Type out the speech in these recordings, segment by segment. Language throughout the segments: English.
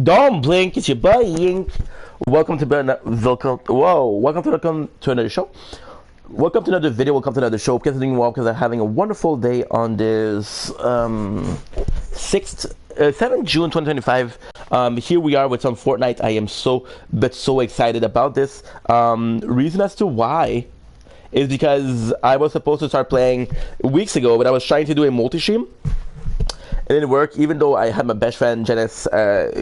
Don't blink, it's your boy Yink. Welcome to welcome to another show. Welcome to another video. Welcome to another show. Because I'm doing well, because I'm having a wonderful day on this 7th June 2025. Here we are with some Fortnite. I am so excited about this. Reason as to why is because I was supposed to start playing weeks ago, but I was trying to do a multi-stream. It didn't work, even though I had my best friend Janice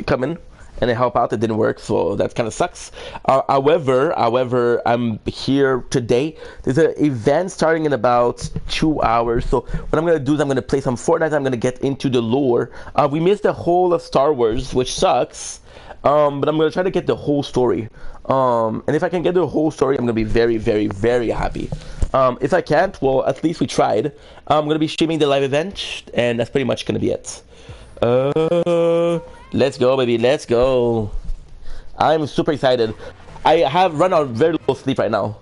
come in and help out. It didn't work, so that kind of sucks. However, I'm here today. There's an event starting in about 2 hours. So what I'm gonna do is I'm gonna play some Fortnite. I'm gonna get into the lore. We missed the whole of Star Wars, which sucks. But I'm gonna try to get the whole story. And if I can get the whole story, I'm gonna be very, very, very happy. If I can't, well, at least we tried. I'm gonna be streaming the live event, and that's pretty much gonna be it. Let's go, baby, let's go. I'm super excited. I have run on very little sleep right now.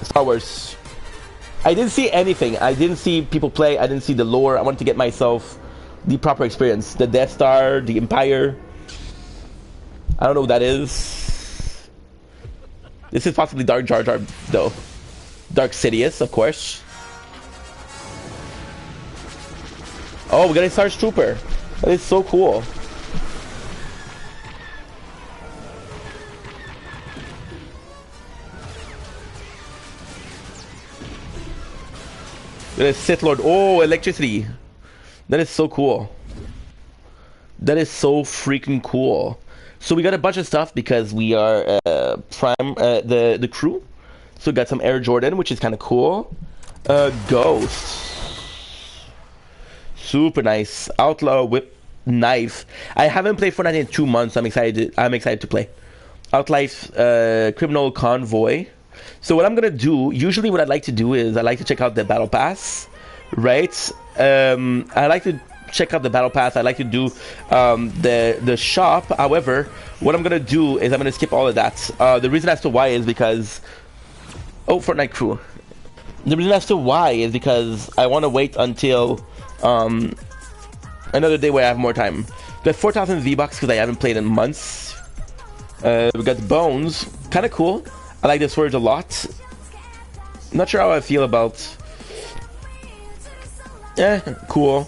Star Wars. I didn't see anything. I didn't see people play. I didn't see the lore. I wanted to get myself the proper experience. The Death Star, the Empire. I don't know what that is. This is possibly Dark Jar Jar, though. Dark Sidious, of course. Oh, we got a Star Trooper. That is so cool. That is Sith Lord. Oh, electricity. That is so cool. That is so freaking cool. So we got a bunch of stuff because we are the crew. So we got some Air Jordan, which is kind of cool. Ghost. Super nice. Outlaw Whip Knife. I haven't played Fortnite in 2 months. I'm excited to play. Outlife Criminal Convoy. So what I'm gonna do, usually what I'd like to do is I like to check out the Battle Pass, right? I like to check out the Battle Pass. I like to do the shop. However, what I'm gonna do is I'm gonna skip all of that. The reason as to why is because Fortnite crew. The reason as to why is because I want to wait until another day where I have more time. We got 4,000 V-Bucks because I haven't played in months. We got Bones, kind of cool. I like this word a lot. Not sure how I feel about. Cool.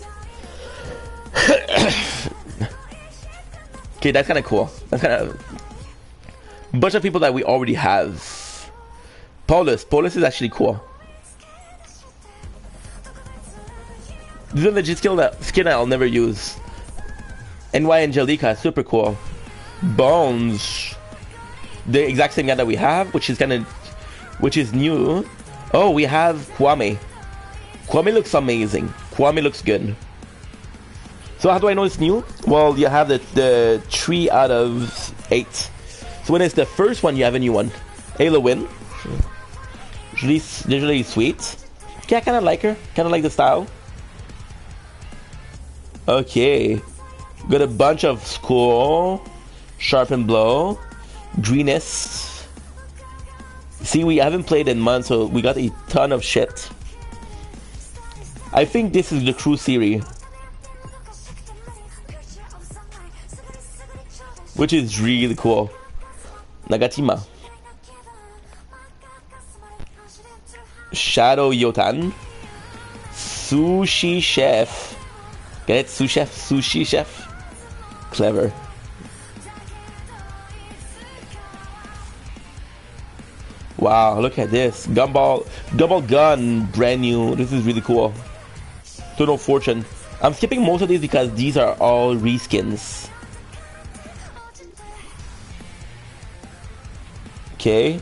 Okay, that's kind of cool. That's kind of a bunch of people that we already have. Paulus is actually cool. This is a legit skin I'll never use. NY Angelica, super cool. Bones, the exact same guy that we have, which is new. Oh, we have Kwame. Kwame looks amazing. Kwame looks good. So how do I know it's new? Well, you have the 3 out of 8. So when it's the first one, you have a new one. Ayla Win. Usually sweet. Okay, I kind of like her. Kind of like the style. Okay. Got a bunch of Skull. Sharpen Blow. Greenest. See, we haven't played in months, so we got a ton of shit. I think this is the Crew series, which is really cool. Nagatima. Shadow Yotan. Sushi Chef. Get it? Sushi Chef. Clever. Wow, look at this. Gumball Gun, brand new. This is really cool. Total Fortune. I'm skipping most of these because these are all reskins. Okay,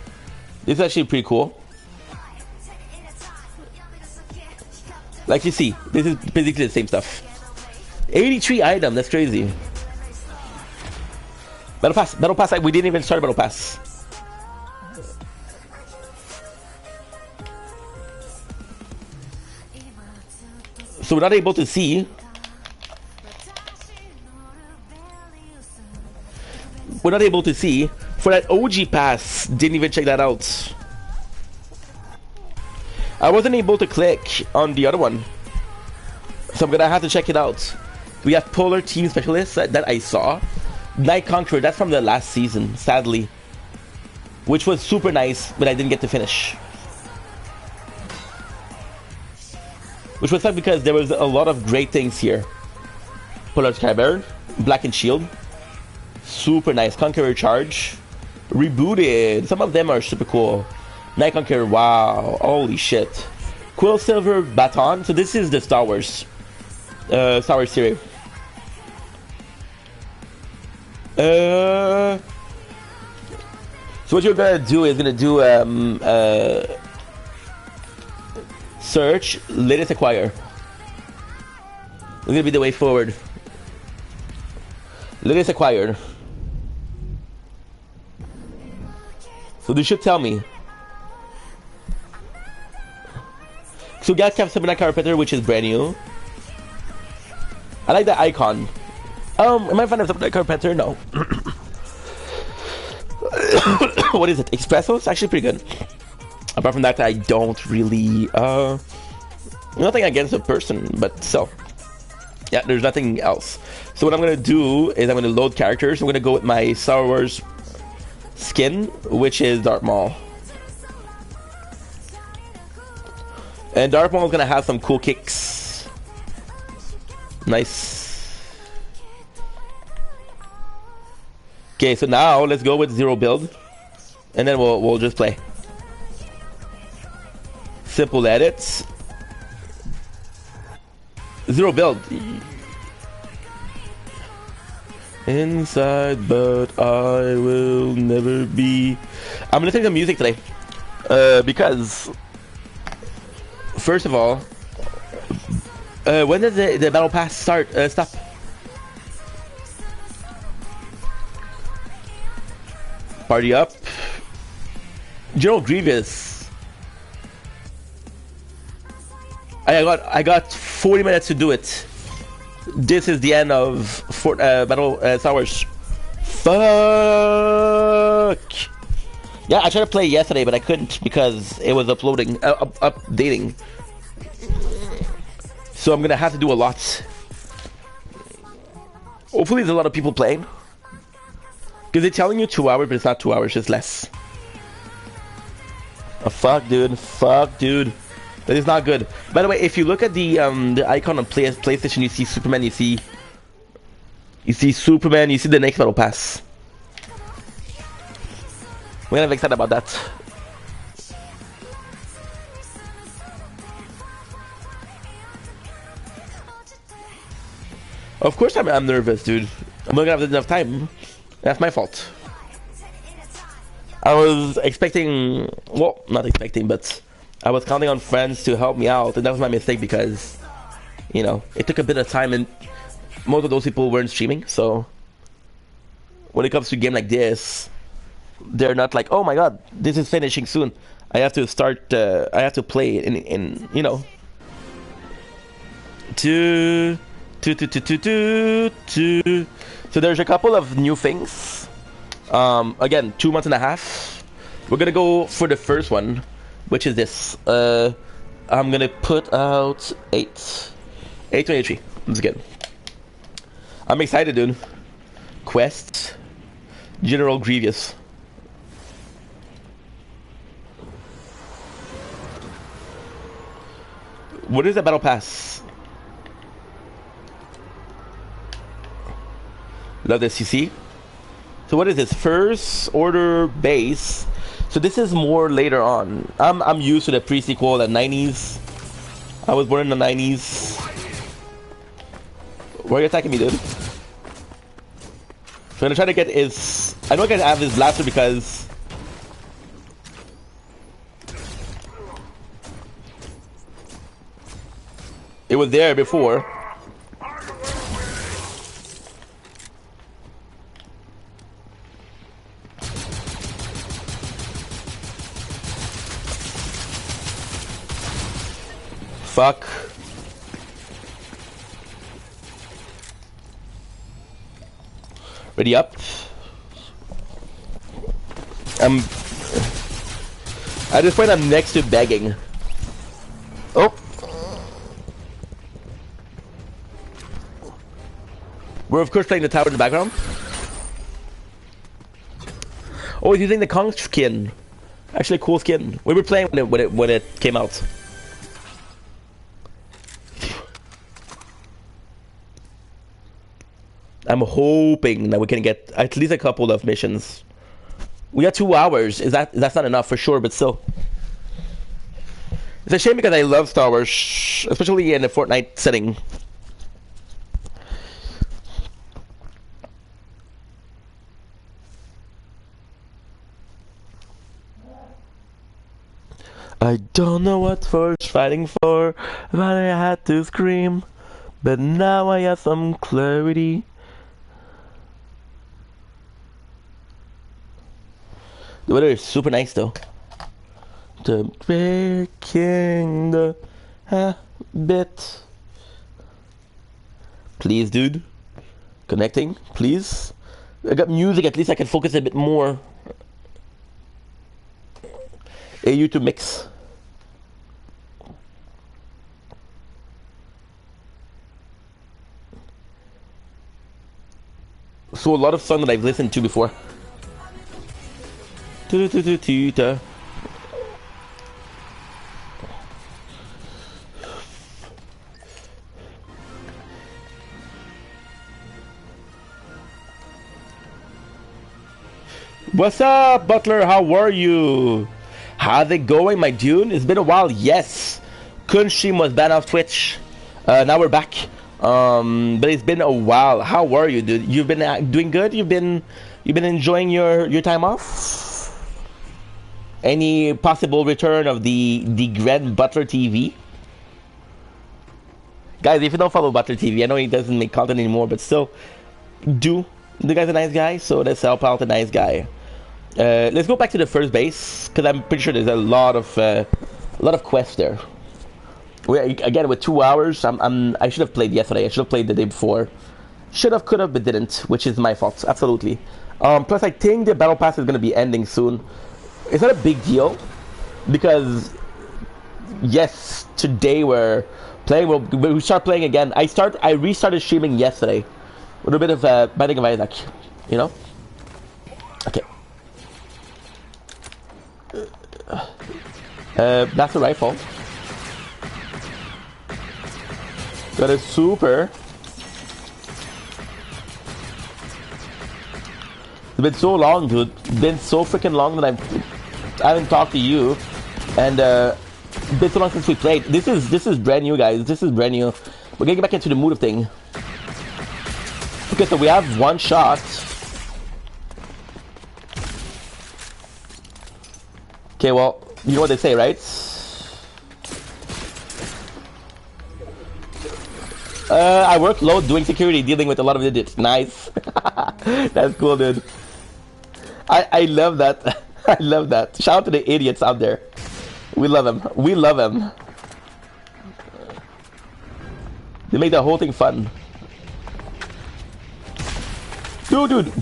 this is actually pretty cool. Like you see, this is basically the same stuff. 83 item, that's crazy. Battle Pass, we didn't even start Battle Pass. So we're not able to see. We're not able to see. For that OG pass, didn't even check that out. I wasn't able to click on the other one. So I'm gonna have to check it out. We have Polar Team Specialist that I saw. Night Conqueror, that's from the last season, sadly. Which was super nice, but I didn't get to finish. Which was sad because there was a lot of great things here. Polar Skybear, Black and Shield. Super nice. Conqueror Charge. Rebooted. Some of them are super cool. Night Conqueror, wow. Holy shit. Quicksilver Baton. So this is the Star Wars series. So what you're gonna do is search, latest acquire. It's gonna be the way forward. Latest acquired. So this should tell me. So we got Captain Carpenter, which is brand new. I like the icon. Am I a fan of Captain Carpenter? No. What is it? Espresso? It's actually pretty good. Apart from that, I don't really nothing against the person, but so yeah, there's nothing else. So what I'm gonna do is I'm gonna load characters. I'm gonna go with my Star Wars skin, which is Darth Maul. And Darth Maul is gonna have some cool kicks. Nice. Okay, so now let's go with 0 build, and then we'll just play. Simple edits. 0 build. Inside, but I will never be. I'm listening to music today because, first of all, when does the battle pass start? Stop. Party up. General Grievous. I got 40 minutes to do it. This is the end of battle Star Wars. Fuck. Yeah, I tried to play yesterday, but I couldn't because it was updating. So I'm gonna have to do a lot. Hopefully, there's a lot of people playing. Because they're telling you 2 hours, but it's not 2 hours, it's less. Oh, fuck, dude. Fuck, dude. That is not good. By the way, if you look at the icon on PlayStation, you see Superman, you see Superman, you see the next battle pass. We're kind of excited about that. Of course I'm nervous, dude. I'm not gonna have enough time. That's my fault. I was expecting, well, not expecting, but I was counting on friends to help me out, and that was my mistake because, you know, it took a bit of time and most of those people weren't streaming, so when it comes to a game like this, they're not like, oh my god, this is finishing soon. I have to start, I have to play it in you know. So there's a couple of new things. Again, 2 months and a half. We're gonna go for the first one, which is this. I'm gonna put out 823. That's good. I'm excited, dude. Quest. General Grievous. What is the battle pass? Love this, you see? So what is this? First Order base. So this is more later on. I'm used to the pre-sequel, the 90s. I was born in the 90s. Why are you attacking me, dude? So I'm gonna try to get his... I know I can have his blaster because... it was there before. Fuck. Ready up. At this point I'm next to begging. Oh. We're of course playing the tower in the background. Oh, he's using the Kong skin. Actually, cool skin. We were playing when it came out. I'm hoping that we can get at least a couple of missions. We got 2 hours. That's not enough for sure, but still. It's a shame because I love Star Wars, especially in a Fortnite setting. I don't know what Force fighting for, but I had to scream. But now I have some clarity. The weather is super nice though. The breaking the habit. Please, dude. Connecting, please. I got music, at least I can focus a bit more. AU to mix. So a lot of songs that I've listened to before. What's up, Butler? How are you? How's it going, my dude? It's been a while. Yes, Kunstream was banned off Twitch. Now we're back. But it's been a while. How are you, dude? You've been doing good. You've been enjoying your time off. Any possible return of the Grand Butler TV? Guys, if you don't follow Butler TV, I know he doesn't make content anymore, but still, do. The guy's a nice guy, so let's help out a nice guy. Let's go back to the first base because I'm pretty sure there's a lot of quests there. Again, with 2 hours, I should have played yesterday. I should have played the day before. Should have, could have, but didn't, which is my fault. Absolutely. Plus, I think the battle pass is going to be ending soon. It's not a big deal because yes, today we're playing. We start playing again. I restarted streaming yesterday with a bit of Binding of Isaac, you know. Okay. That's a rifle. Got a super. It's been so long, dude. It's been so freaking long that I haven't talked to you, and it's been so long since we played. This is brand new, guys. This is brand new. We're getting back into the mood of thing. Okay, so we have one shot. Okay, well, you know what they say, right? I work low doing security, dealing with a lot of idiots. Nice. That's cool, dude. I love that. I love that. Shout out to the idiots out there. We love them. We love them. They make the whole thing fun. Dude.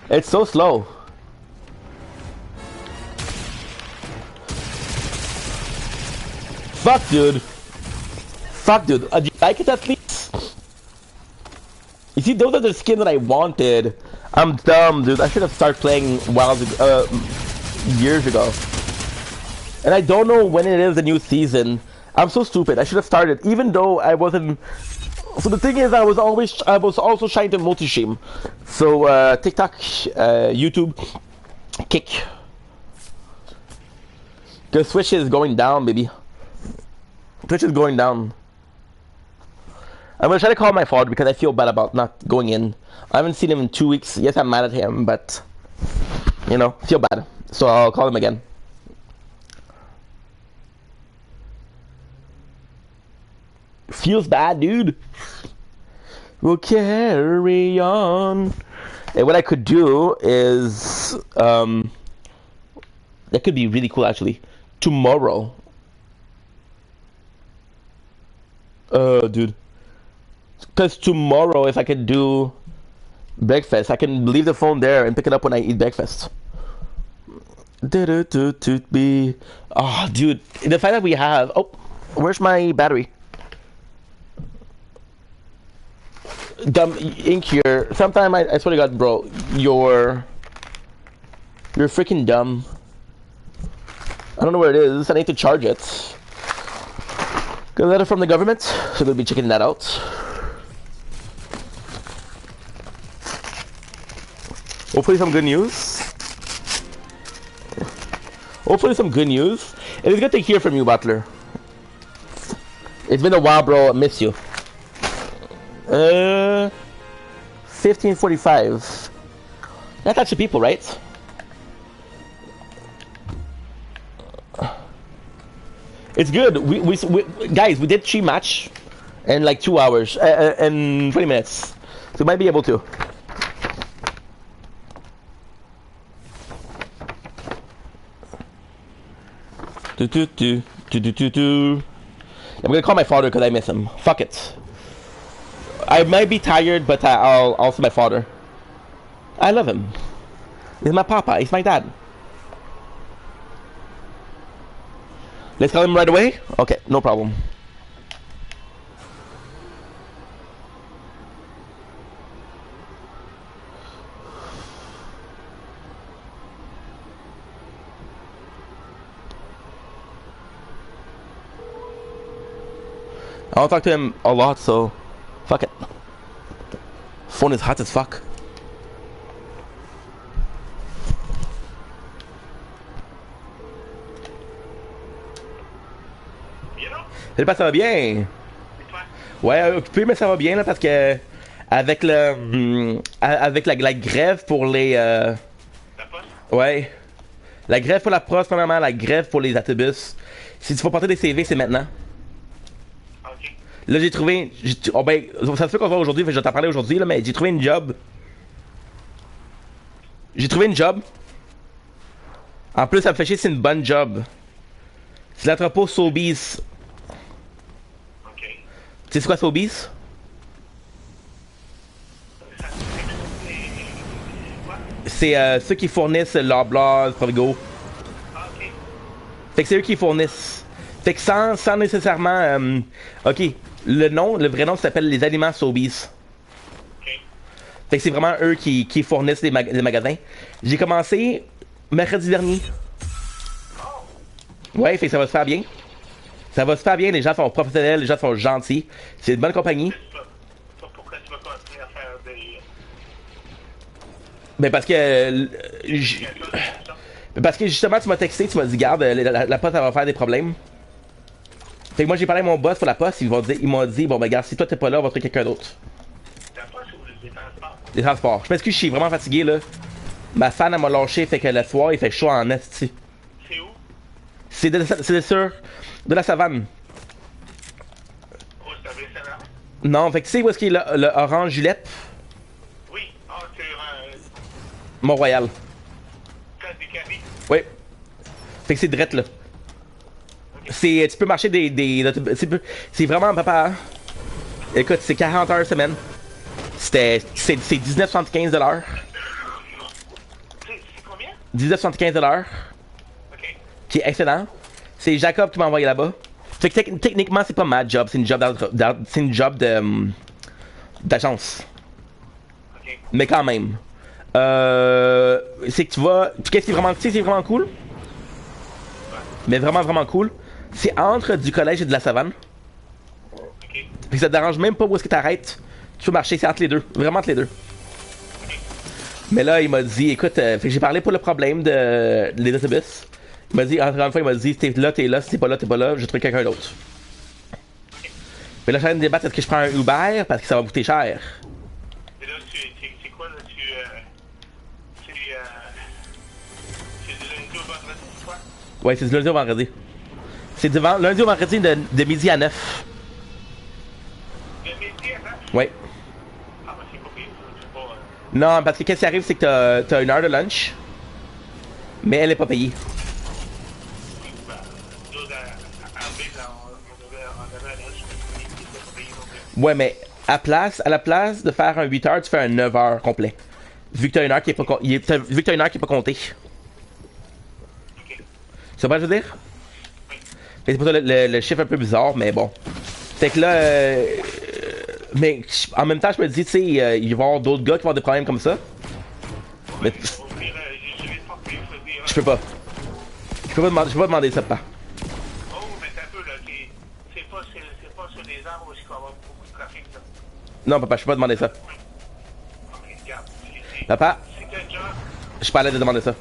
It's so slow. Fuck, dude. Fuck, dude. Do you like it at least? You see, those are the skins that I wanted. I'm dumb, dude. I should have started playing years ago. And I don't know when it is the new season. I'm so stupid. I should have started, even though I wasn't. So the thing is, I was also trying to multi-stream. So TikTok, YouTube, Kick. The Switch is going down, baby. Twitch is going down. I'm gonna try to call my father because I feel bad about not going in. I haven't seen him in 2 weeks. Yes, I'm mad at him, but you know, feel bad. So I'll call him again. Feels bad, dude. We'll carry on. And what I could do is that could be really cool actually. Tomorrow. Dude. Because tomorrow, if I could do Breakfast. I can leave the phone there and pick it up when I eat breakfast. Be. Oh, dude, the fact that we have. Oh, where's my battery? Dumb ink here. Sometime I swear to God, bro, you're freaking dumb. I don't know where it is. I need to charge it. Got a letter from the government, so we'll be checking that out. Hopefully some good news. Hopefully some good news. It is good to hear from you, Butler. It's been a while, bro. I miss you. 15:45. That's actually people, right? It's good. We guys, we did 3 match in like 2 hours and 20 minutes. So we might be able to. I'm gonna call my father because I miss him. Fuck it. I might be tired, but I'll also my father. I love him. He's my papa. He's my dad. Let's call him right away? Okay, no problem. I'll talk to him a lot, so fuck it. Phone is hot as fuck. Salut, ça va bien? Et toi? Ouais, occupé, mais ça va bien là parce que avec la grève pour les la poste? Ouais. La grève pour la poste, premièrement, la grève pour les autobus. Si tu vas porter des CV, c'est maintenant. Ok. Là, j'ai trouvé. Oh ben, ça se fait qu'on va aujourd'hui, je vais t'en parler aujourd'hui, là, mais j'ai trouvé une job. J'ai trouvé une job. En plus, ça me fait chier, c'est une bonne job. C'est l'entrepôt Sobeys. Tu sais c'est quoi Sobeys? C'est ceux qui fournissent Loblaws, Provigo. Okay. Fait que c'est eux qui fournissent. Fait que sans nécessairement... ok, le vrai nom s'appelle les aliments Sobeys. Okay. Fait que c'est vraiment eux qui fournissent les magasins. J'ai commencé mercredi dernier. Oh. Ouais, fait que ça va se faire bien. Ça va se faire bien, les gens sont professionnels, les gens sont gentils. C'est une bonne compagnie. Pourquoi tu vas continuer à faire des... Ben parce que... Parce que justement, tu m'as texté, tu m'as dit, garde, la poste, elle va faire des problèmes. Fait que moi, j'ai parlé à mon boss pour la poste, il m'a dit, bon ben garde, si toi t'es pas là, on va trouver quelqu'un d'autre. La poste ou les transports? Les transports. Je m'excuse, je suis vraiment fatigué, là. Ma fan, elle m'a lâché, fait que le soir, il fait chaud en esti. C'est où? C'est sûr. De la savane. Oh, c'est un vrai savane? Non, fait que tu sais où est-ce qu'il y a le orange Julep? Oui, c'est Mont-Royal. Oui. Fait que c'est drette là. Okay. Tu peux marcher c'est vraiment papa. Écoute, c'est 40 heures semaine. C'est 19,75 $. C'est combien? 19,75 $. Ok. Qui est excellent. C'est Jacob qui m'a envoyé là-bas. Fait que techniquement, c'est pas ma job, c'est une job d'agence. Okay. Mais quand même. C'est que tu vas. Qu'est-ce qui est vraiment, c'est vraiment cool? Ouais. Mais vraiment, vraiment cool. C'est entre du collège et de la savane. Okay. Fait que ça te dérange même pas où est-ce que t'arrêtes. Tu peux marcher, c'est entre les deux. Vraiment entre les deux. Okay. Mais là, il m'a dit, écoute, fait que j'ai parlé pour le problème des autobus. Il m'a dit, encore une fois, il m'a dit, si t'es là, si t'es pas là, je vais trouver quelqu'un d'autre. Okay. Mais là, je suis en train de débattre, est-ce que je prends un Uber parce que ça va coûter cher? Et là, c'est quoi, là, c'est du lundi au vendredi, c'est quoi? Ouais, c'est du lundi au vendredi. C'est du lundi au vendredi de midi à 9. De midi à 9? Ouais. Ah, bah c'est pas pire, c'est pas... Non, parce que qu'est-ce qui arrive, c'est que t'as une heure de lunch, mais elle est pas payée. Ouais, mais À la place de faire un 8 heures, tu fais un 9 heures complet. Vu que t'as une heure qui est pas, vu que t'as une heure qui est pas comptée. Ok. C'est pas ce que je veux dire? Oui. C'est pour ça le chiffre un peu bizarre, mais bon. Fait que là, mais en même temps, je me dis, tu sais, il va y avoir d'autres gars qui vont avoir des problèmes comme ça. Mais je peux pas. Je peux pas demander ça, pas. Oh, mais t'as un peu, là. C'est pas sur des arbres où il va y avoir beaucoup de trafic, là. Non, papa, je peux pas demander ça. Ok, regarde. Papa, C'est quel job? je suis pas à l'aise de demander ça. Non,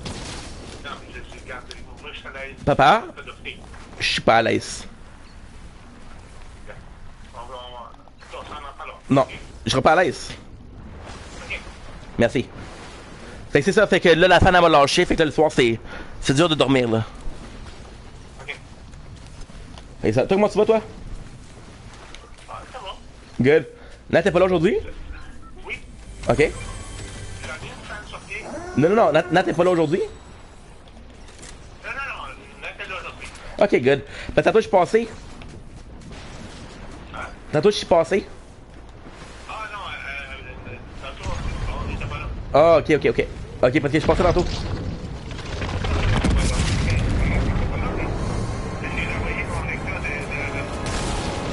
mais regarde, moi, je suis à l'aise. Papa, Pas d'offrir. je suis pas à l'aise. On s'en en parle. Non, je serai pas à l'aise. Ok. Merci. Fait que c'est ça, fait que là, la fan, elle m'a lâché, fait que là, le soir, c'est dur de dormir, là. Ok. Fait que ça, toi, comment tu vas, toi? Ah, ça va. Good. Nat, t'es pas là aujourd'hui? Oui. Ok. J'en ai une fan sur pied. Non, non, non, Nat t'es pas là aujourd'hui? Non, on était là aujourd'hui. Ok, good. Ben, tantôt, je suis passé. Ah, Tantôt, je suis passé. non, tantôt, on n'était pas là. Ah, ok, ok, ok. Ok, parce que je suis passé tantôt.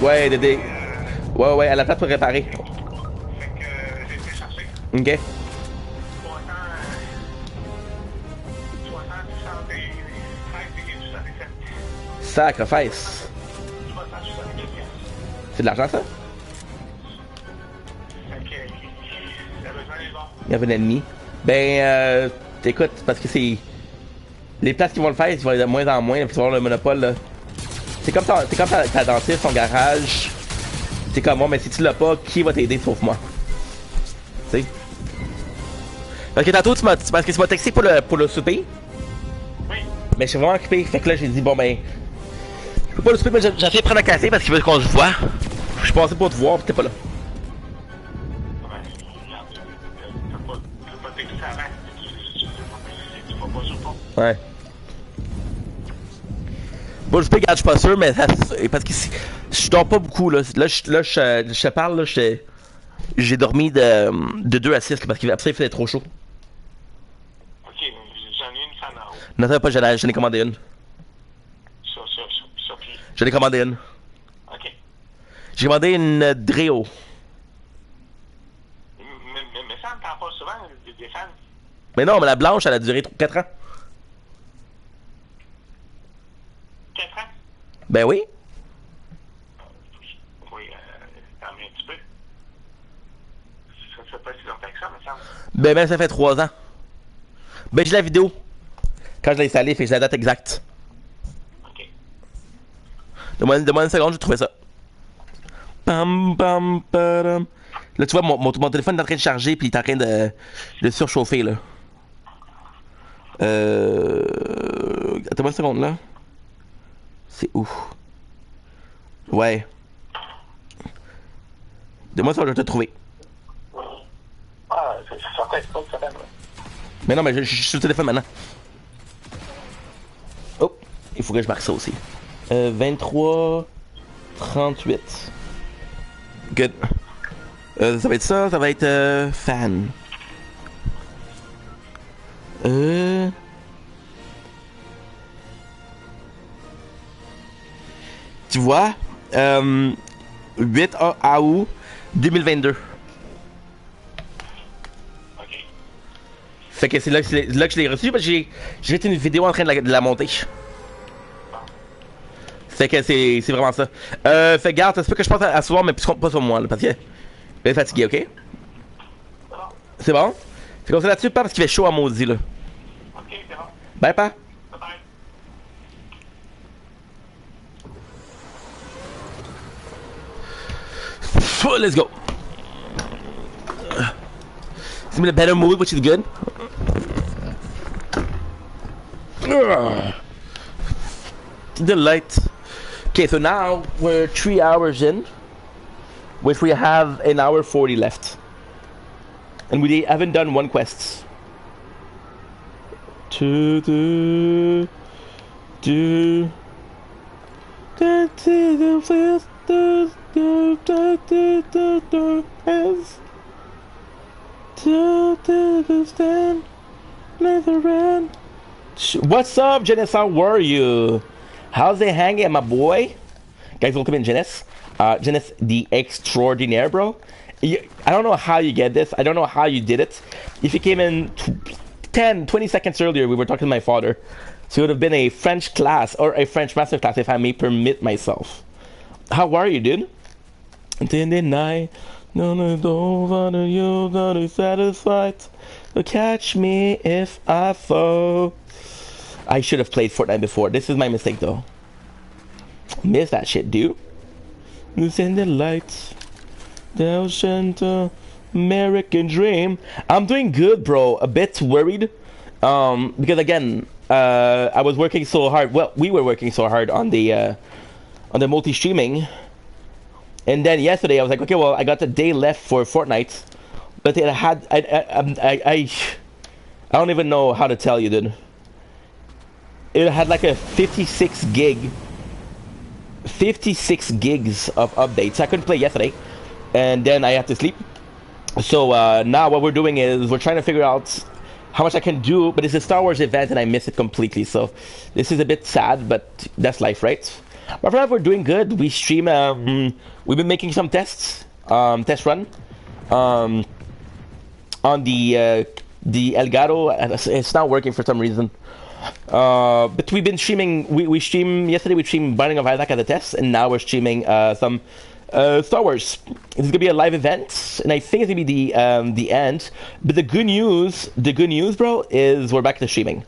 Ouais, Dédé. Ouais, ouais, à la table pour réparer. Fait que j'ai été chercher Ok. 375 Sacrifice. 375 pièces. C'est de l'argent, ça? Fait que, il a besoin des bons. Il y avait un ennemi. Ben, écoute, parce que c'est. Les places qui vont le faire, ils vont être de moins en moins, puis tu vas avoir le monopole, là. C'est comme ta dentiste, ton garage. C'est comme moi, mais si tu l'as pas, qui va t'aider sauf moi? Tu sais? Parce que tantôt, parce que tu m'as texté pour le souper. Oui. Mais je suis vraiment occupé. Fait que là, j'ai dit, bon, ben. Je peux pas le souper, mais j'ai fait de prendre un café parce qu'il veut qu'on se voit. Je suis passé pour te voir, pis t'es pas là. Ouais, regarde, tu peux pas texter avant. Tu vas pas sur le pont. Ouais. Bon, le souper, regarde, je suis pas sûr, mais ça, parce que je dors pas beaucoup, là. Là, je te parle, là, j'ai dormi de 2 à 6 parce qu'après, il faisait trop chaud. Ok, j'en ai une fan en haut. Non, ça va pas, j'en ai commandé une. Sur pied. J'en ai commandé une. Ok. J'ai commandé une Dreo. Mais ça me parle pas souvent des fans. Mais non, mais la blanche, elle a duré 4 ans. 4 ans? Ben oui. Oui, tant mieux un petit peu. Ça fait pas si longtemps que ça, me semble. Ben, ça fait 3 ans. Ben, j'ai la vidéo. Quand je l'ai installée, fait que j'ai la date exacte. Ok. Demande une seconde, j'ai trouvé ça. Pam, pam, padam. Là, tu vois, mon téléphone est en train de charger, puis il est en train de surchauffer, là. Attends-moi une seconde, là. C'est où? Ouais. Donne-moi ça, je vais te trouver. Ah, ça fait être pas quand même. Mais non, mais je suis sur le téléphone maintenant. Oh, il faut que je marque ça aussi. 23, 38. Good. Ça va être ça, ça va être fan. Tu vois, 8 août 2022. Ok. Fait que c'est là que je l'ai reçu parce que j'ai fait une vidéo en train de la monter. Fait que c'est vraiment ça. Fait que garde, ça se peut que je pense à soir, mais plus pas sur moi, là, parce que je vais être fatigué, ok? C'est bon? Fait qu'on se là-dessus, pas parce qu'il fait chaud à maudit, là. Ok, c'est bon. Bye, pas. Bye bye. Let's go. It's in a better mood, which is good. Delight. Okay, so now we're 3 hours in, which we have an hour 40 left. And we haven't done one quest. What's up, Janice? How were you? How's it hanging, my boy? Guys, welcome in, Janice. Janice, the extraordinaire, bro. I don't know how you get this. I don't know how you did it. If you came in 10, 20 seconds earlier, we were talking to my father. So it would have been a French class or a French master class, if I may permit myself. How are you, dude? Night, no, don't want you, not satisfied. Catch me if I fall. I should have played Fortnite before. This is my mistake, though. Miss that shit, dude. In the lights, the ocean, American dream. I'm doing good, bro. A bit worried, because again, I was working so hard. Well, we were working so hard on the multi-streaming, and then yesterday I was like, okay, well, I got a day left for Fortnite, but it had I don't even know how to tell you, dude. It had like a 56 gigs of updates. I couldn't play yesterday, and then I had to sleep. So now what we're doing is we're trying to figure out how much I can do, but it's a Star Wars event and I miss it completely. So this is a bit sad, but that's life, right? But for now, we're doing good. We stream. We've been making some tests, test run, on the Elgato. It's not working for some reason. But we've been streaming. We streamed yesterday. We streamed Binding of Isaac as a test, and now we're streaming some Star Wars. This is gonna be a live event, and I think it's gonna be the end. But the good news, bro, is we're back to streaming.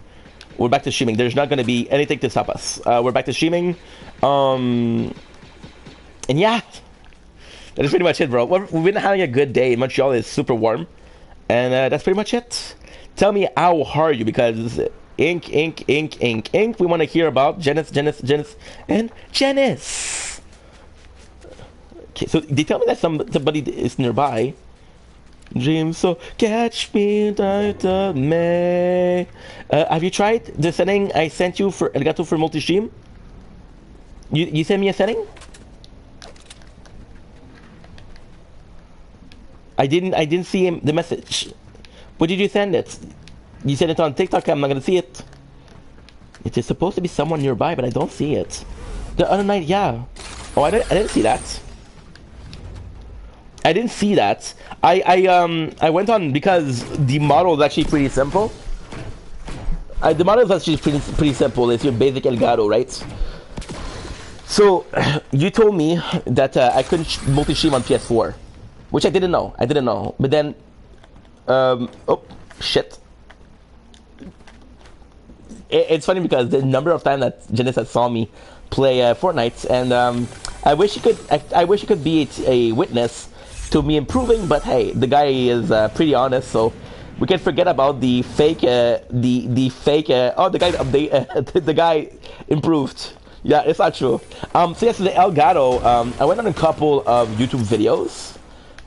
We're back to streaming. There's not gonna be anything to stop us. We're back to streaming. And yeah, that is pretty much it, bro. We've been having a good day. Montreal is super warm, and that's pretty much it. Tell me how are you, because Ink. We want to hear about Janice, and Janice. Okay, so they tell me that somebody is nearby. Dream, so catch me, me. Have you tried the setting I sent you for Elgato for multi-stream? You sent me a setting? I didn't see the message. What did you send it? You sent it on TikTok. I'm not gonna see it. It is supposed to be someone nearby, but I don't see it. The other night, yeah. Oh, I didn't see that. I didn't see that. I went on because the model is actually pretty simple. The model is actually pretty simple. It's your basic Elgato, right? So you told me that I couldn't multi-stream on PS4, which I didn't know. But then, oh shit. It's funny because the number of times that Janice has saw me play Fortnite, and I wish you could be a witness to me improving. But hey, the guy is pretty honest, so we can forget about the fake. The fake. Oh, the guy update. The guy improved. Yeah, it's not true. So yes, the Elgato. I went on a couple of YouTube videos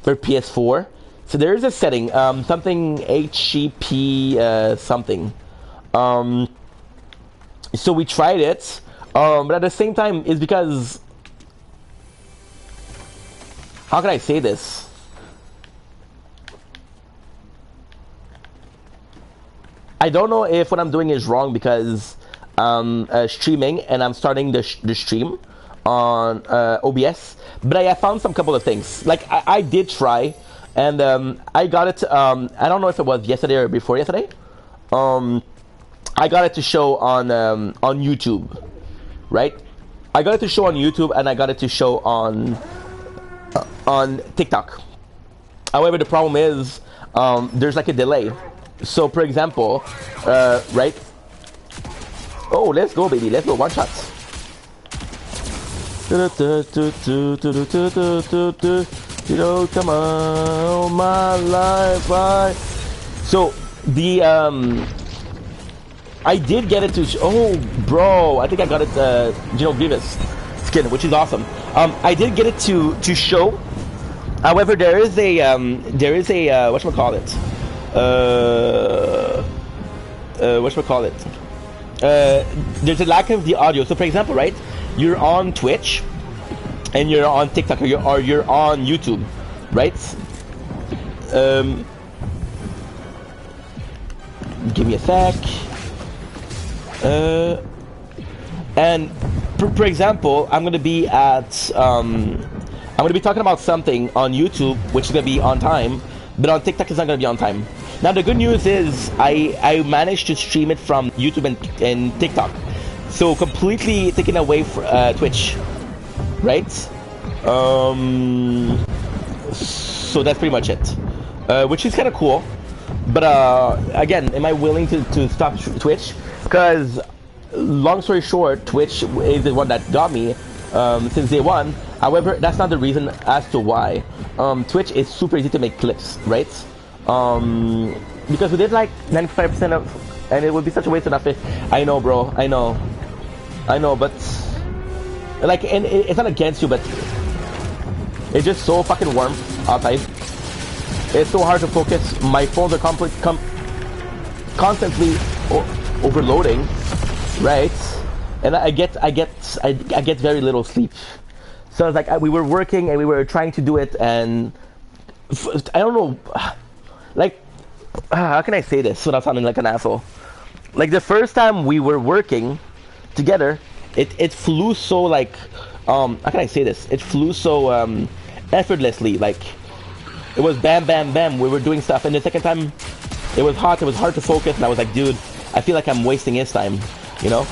for PS4. So there is a setting, something HCP something. So we tried it, but at the same time, it's because, how can I say this? I don't know if what I'm doing is wrong because streaming and I'm starting the stream on OBS, but I found some couple of things. Like I did try, and I got it. I don't know if it was yesterday or before yesterday. I got it to show on YouTube, right? I got it to show on YouTube, and I got it to show on TikTok. However, the problem is there's like a delay. So, for example, right? Oh, let's go, baby. Let's go. One shot. You know, come on, my life. So the I did get it to oh bro, I think I got it Grievous skin, which is awesome. I did get it to show. However, there is a whatchamacallit? There's a lack of the audio. So for example, right, you're on Twitch and you're on TikTok or you're on YouTube, right? Um, Give me a sec. And for example, I'm gonna be at I'm gonna be talking about something on YouTube, which is gonna be on time, but on TikTok it's not gonna be on time. Now the good news is I managed to stream it from YouTube and TikTok, so completely taking away Twitch, right? So that's pretty much it, which is kind of cool. But again, am I willing to stop Twitch? Because long story short, Twitch is the one that got me since day one. However, that's not the reason as to why. Twitch is super easy to make clips, right? Because we did like 95% of, and it would be such a waste of nothing. I know, bro. I know, but like, and it's not against you, but it's just so fucking warm outside. It's so hard to focus. My phones are constantly overloading, right? And I get very little sleep. So it's like we were working and we were trying to do it, and I don't know, like, how can I say this without sounding like an asshole? Like the first time we were working together, it flew so like, how can I say this? It flew so effortlessly, like. It was bam, bam, bam. We were doing stuff, and the second time, it was hot. It was hard to focus, and I was like, dude, I feel like I'm wasting his time, you know.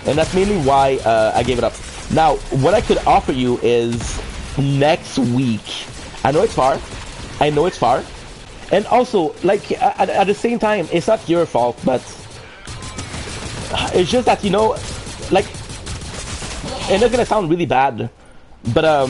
And that's mainly why I gave it up. Now, what I could offer you is next week. I know it's far. I know it's far, and also, like, at the same time, it's not your fault, but it's just that, you know, like, and it's gonna sound really bad, but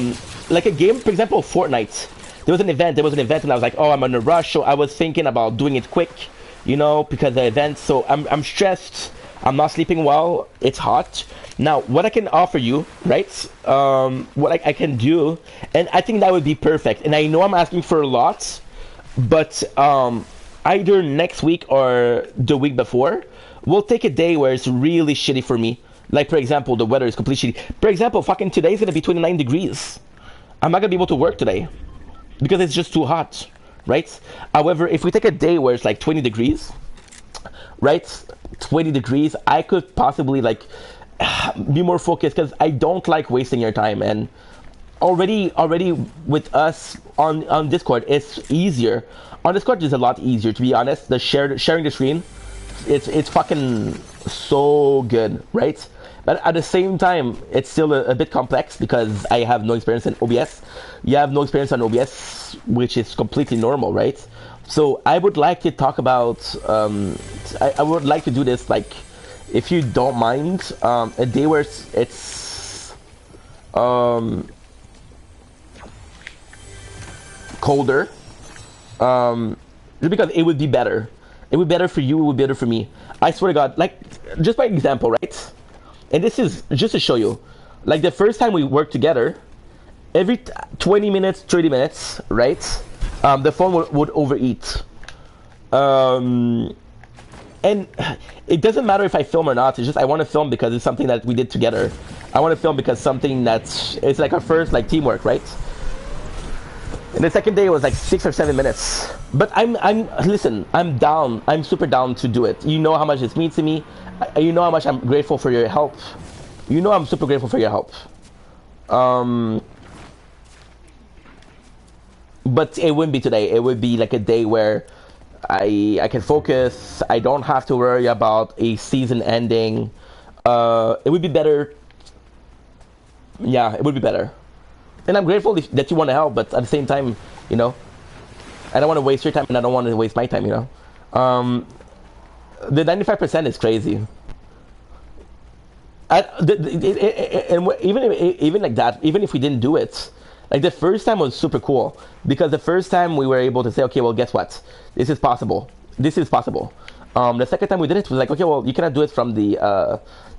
like a game, for example, Fortnite. There was an event, and I was like, oh, I'm in a rush, so I was thinking about doing it quick, you know, because the event, so I'm stressed, I'm not sleeping well, it's hot. Now, what I can offer you, right, what I can do, and I think that would be perfect, and I know I'm asking for a lot, but either next week or the week before, we'll take a day where it's really shitty for me. Like, for example, the weather is completely shitty. For example, fucking today's gonna be 29 degrees. I'm not gonna be able to work today, because it's just too hot, right? However, if we take a day where it's like 20 degrees, right? 20 degrees, I could possibly like be more focused, because I don't like wasting your time. And already with us on Discord, it's easier. On Discord, it's a lot easier, to be honest. The sharing the screen, it's fucking so good, right? But at the same time, it's still a bit complex because I have no experience in OBS. You have no experience on OBS, which is completely normal, right? So I would like to talk about, I would like to do this, like, if you don't mind, a day where it's colder, just because it would be better. It would be better for you, it would be better for me. I swear to God, like, just by example, right? And this is just to show you, like the first time we worked together, every 20 minutes, 30 minutes, right? The phone would overeat. And it doesn't matter if I film or not. It's just I want to film because it's something that we did together. I want to film because something it's like our first like teamwork, right? And the second day it was like 6 or 7 minutes. But listen, I'm down. I'm super down to do it. You know how much it means to me. You know how much I'm grateful for your help. You know I'm super grateful for your help. But it wouldn't be today. It would be like a day where I can focus. I don't have to worry about a season ending. It would be better. Yeah, it would be better. And I'm grateful that you want to help, but at the same time, you know, I don't want to waste your time, and I don't want to waste my time, you know. The 95% is crazy. And even like that, even if we didn't do it, like the first time was super cool, because the first time we were able to say, okay, well, guess what? This is possible. This is possible. The second time we did it was like, okay, well, you cannot do it from the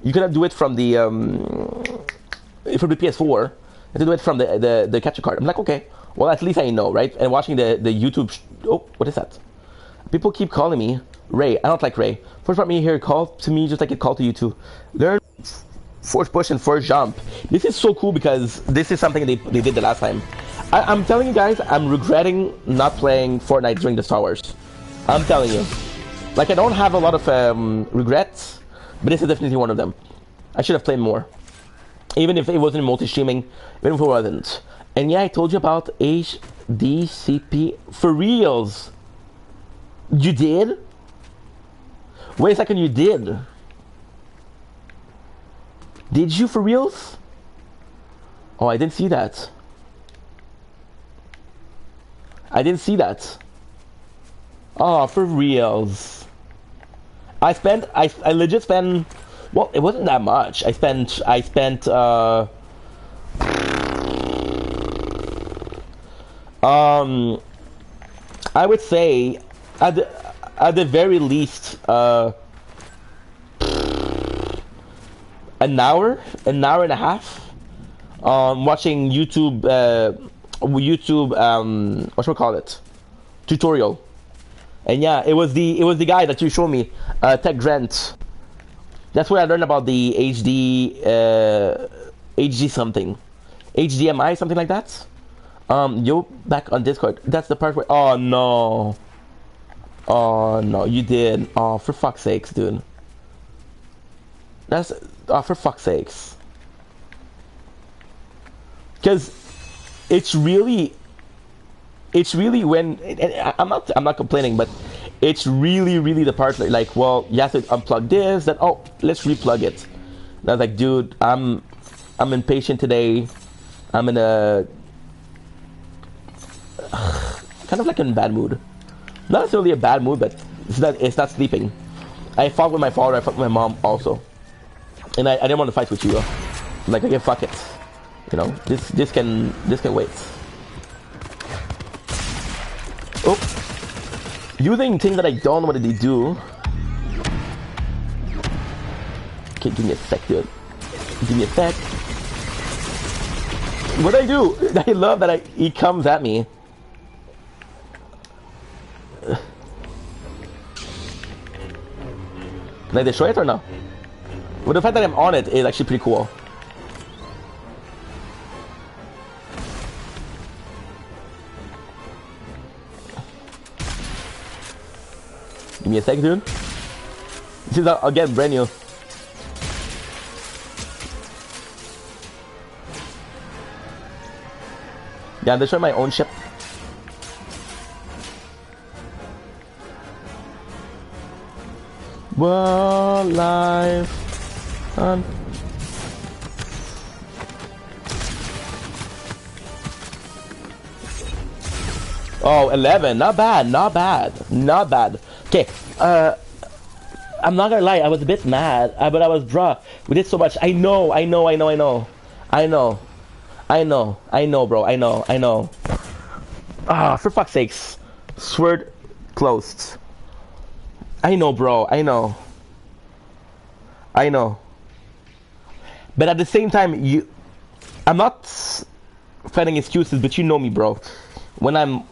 from the PS4. To do it from the capture card. I'm like, okay, well, at least I know, right? And watching the YouTube. Oh, what is that? People keep calling me Ray. I don't like Ray. First part me here, call to me just like it called to you too. Learn force push and force jump. This is so cool because this is something they did the last time. I'm telling you guys, I'm regretting not playing Fortnite during the Star Wars. I'm telling you. Like, I don't have a lot of regrets, but this is definitely one of them. I should have played more. Even if it wasn't multi-streaming, even if it wasn't. And yeah, I told you about HDCP for reals. You did? Wait a second, you did? Did you for reals? Oh, I didn't see that. I didn't see that. Oh, for reals. I legit spent, well, it wasn't that much. I spent I would say at the very least an hour and a half watching YouTube whatchamacallit, tutorial. And yeah, it was the guy that you showed me, Tech Grant. That's where I learned about the HD something, HDMI, something like that. Yo, back on Discord. That's the part where, oh no, you did. Oh, for fuck's sakes, dude. That's, oh, for fuck's sakes. Because it's really when, and I'm not complaining, but it's really the part like, well, you have to unplug this, then oh, let's replug it. And I was like, dude, I'm impatient today. I'm in a kind of like in a bad mood. Not necessarily a bad mood, but it's not sleeping. I fought with my father, I fought with my mom also, and I didn't want to fight with you. I'm like, okay, fuck it. You know, this can wait. Oh, using things that I don't know what they do. Okay, give me a sec, dude. Give me a sec. What do I do? I love that he comes at me. Can I destroy it or no? Well, the fact that I'm on it is actually pretty cool. Give me a sec, dude. This is again brand new. Yeah, I'm destroying my own ship. World life. Oh, 11. Not bad. Okay. I'm not gonna lie. I was a bit mad, but I was, bruh. We did so much. I know, bro. I know. Ah, for fuck's sakes. Sword closed. I know, bro. I know. But at the same time, I'm not finding excuses, but you know me, bro. When I'm...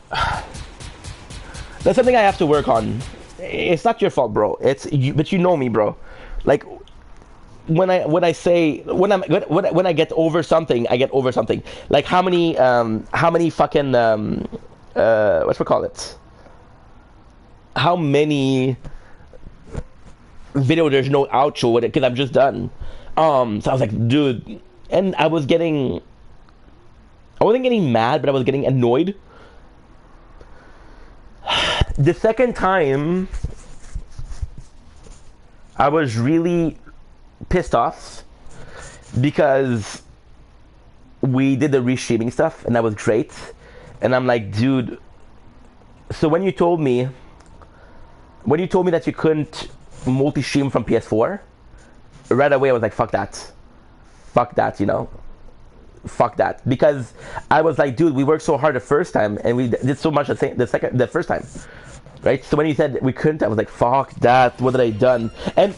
That's something I have to work on. It's not your fault, bro. But you know me, bro. Like, when I get over something, I get over something. Like, how many fucking, whatchamacallit? How many video there's no outro with it because I'm just done. So I was like, dude, and I wasn't getting mad, but I was getting annoyed. The second time, I was really pissed off because we did the restreaming stuff and that was great, and I'm like, dude, so when you told me that you couldn't multi-stream from PS4, right away I was like, fuck that, you know, fuck that, because I was like, dude, we worked so hard the first time and we did so much the first time, right? So when you said we couldn't, I was like, fuck that, what did I done? And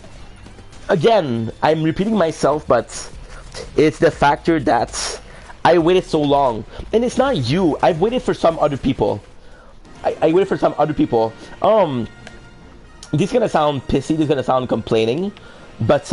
again, I'm repeating myself, but it's the factor that I waited so long, and it's not you. I've waited for some other people. I waited for some other people. This is gonna sound pissy, this is gonna sound complaining, but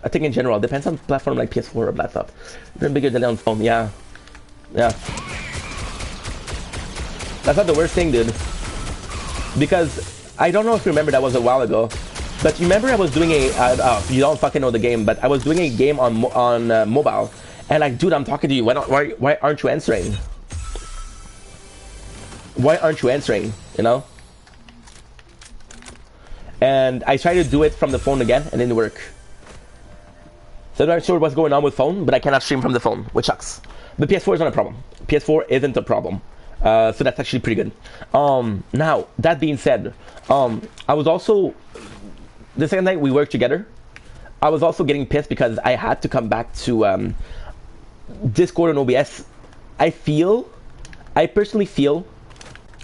I think in general, depends on platform like PS4 or laptop. Even bigger delay on phone, yeah. Yeah. That's not the worst thing, dude. Because, I don't know if you remember, that was a while ago. But you remember I was doing you don't fucking know the game, but I was doing a game on mobile. And like, dude, I'm talking to you, why aren't you answering? Why aren't you answering, you know? And I tried to do it from the phone again, and it didn't work. So I'm not sure what's going on with phone, but I cannot stream from the phone, which sucks. The PS4 is not a problem. PS4 isn't a problem. So that's actually pretty good. Now, that being said, I was also... The second night we worked together, I was also getting pissed because I had to come back to Discord and OBS. I personally feel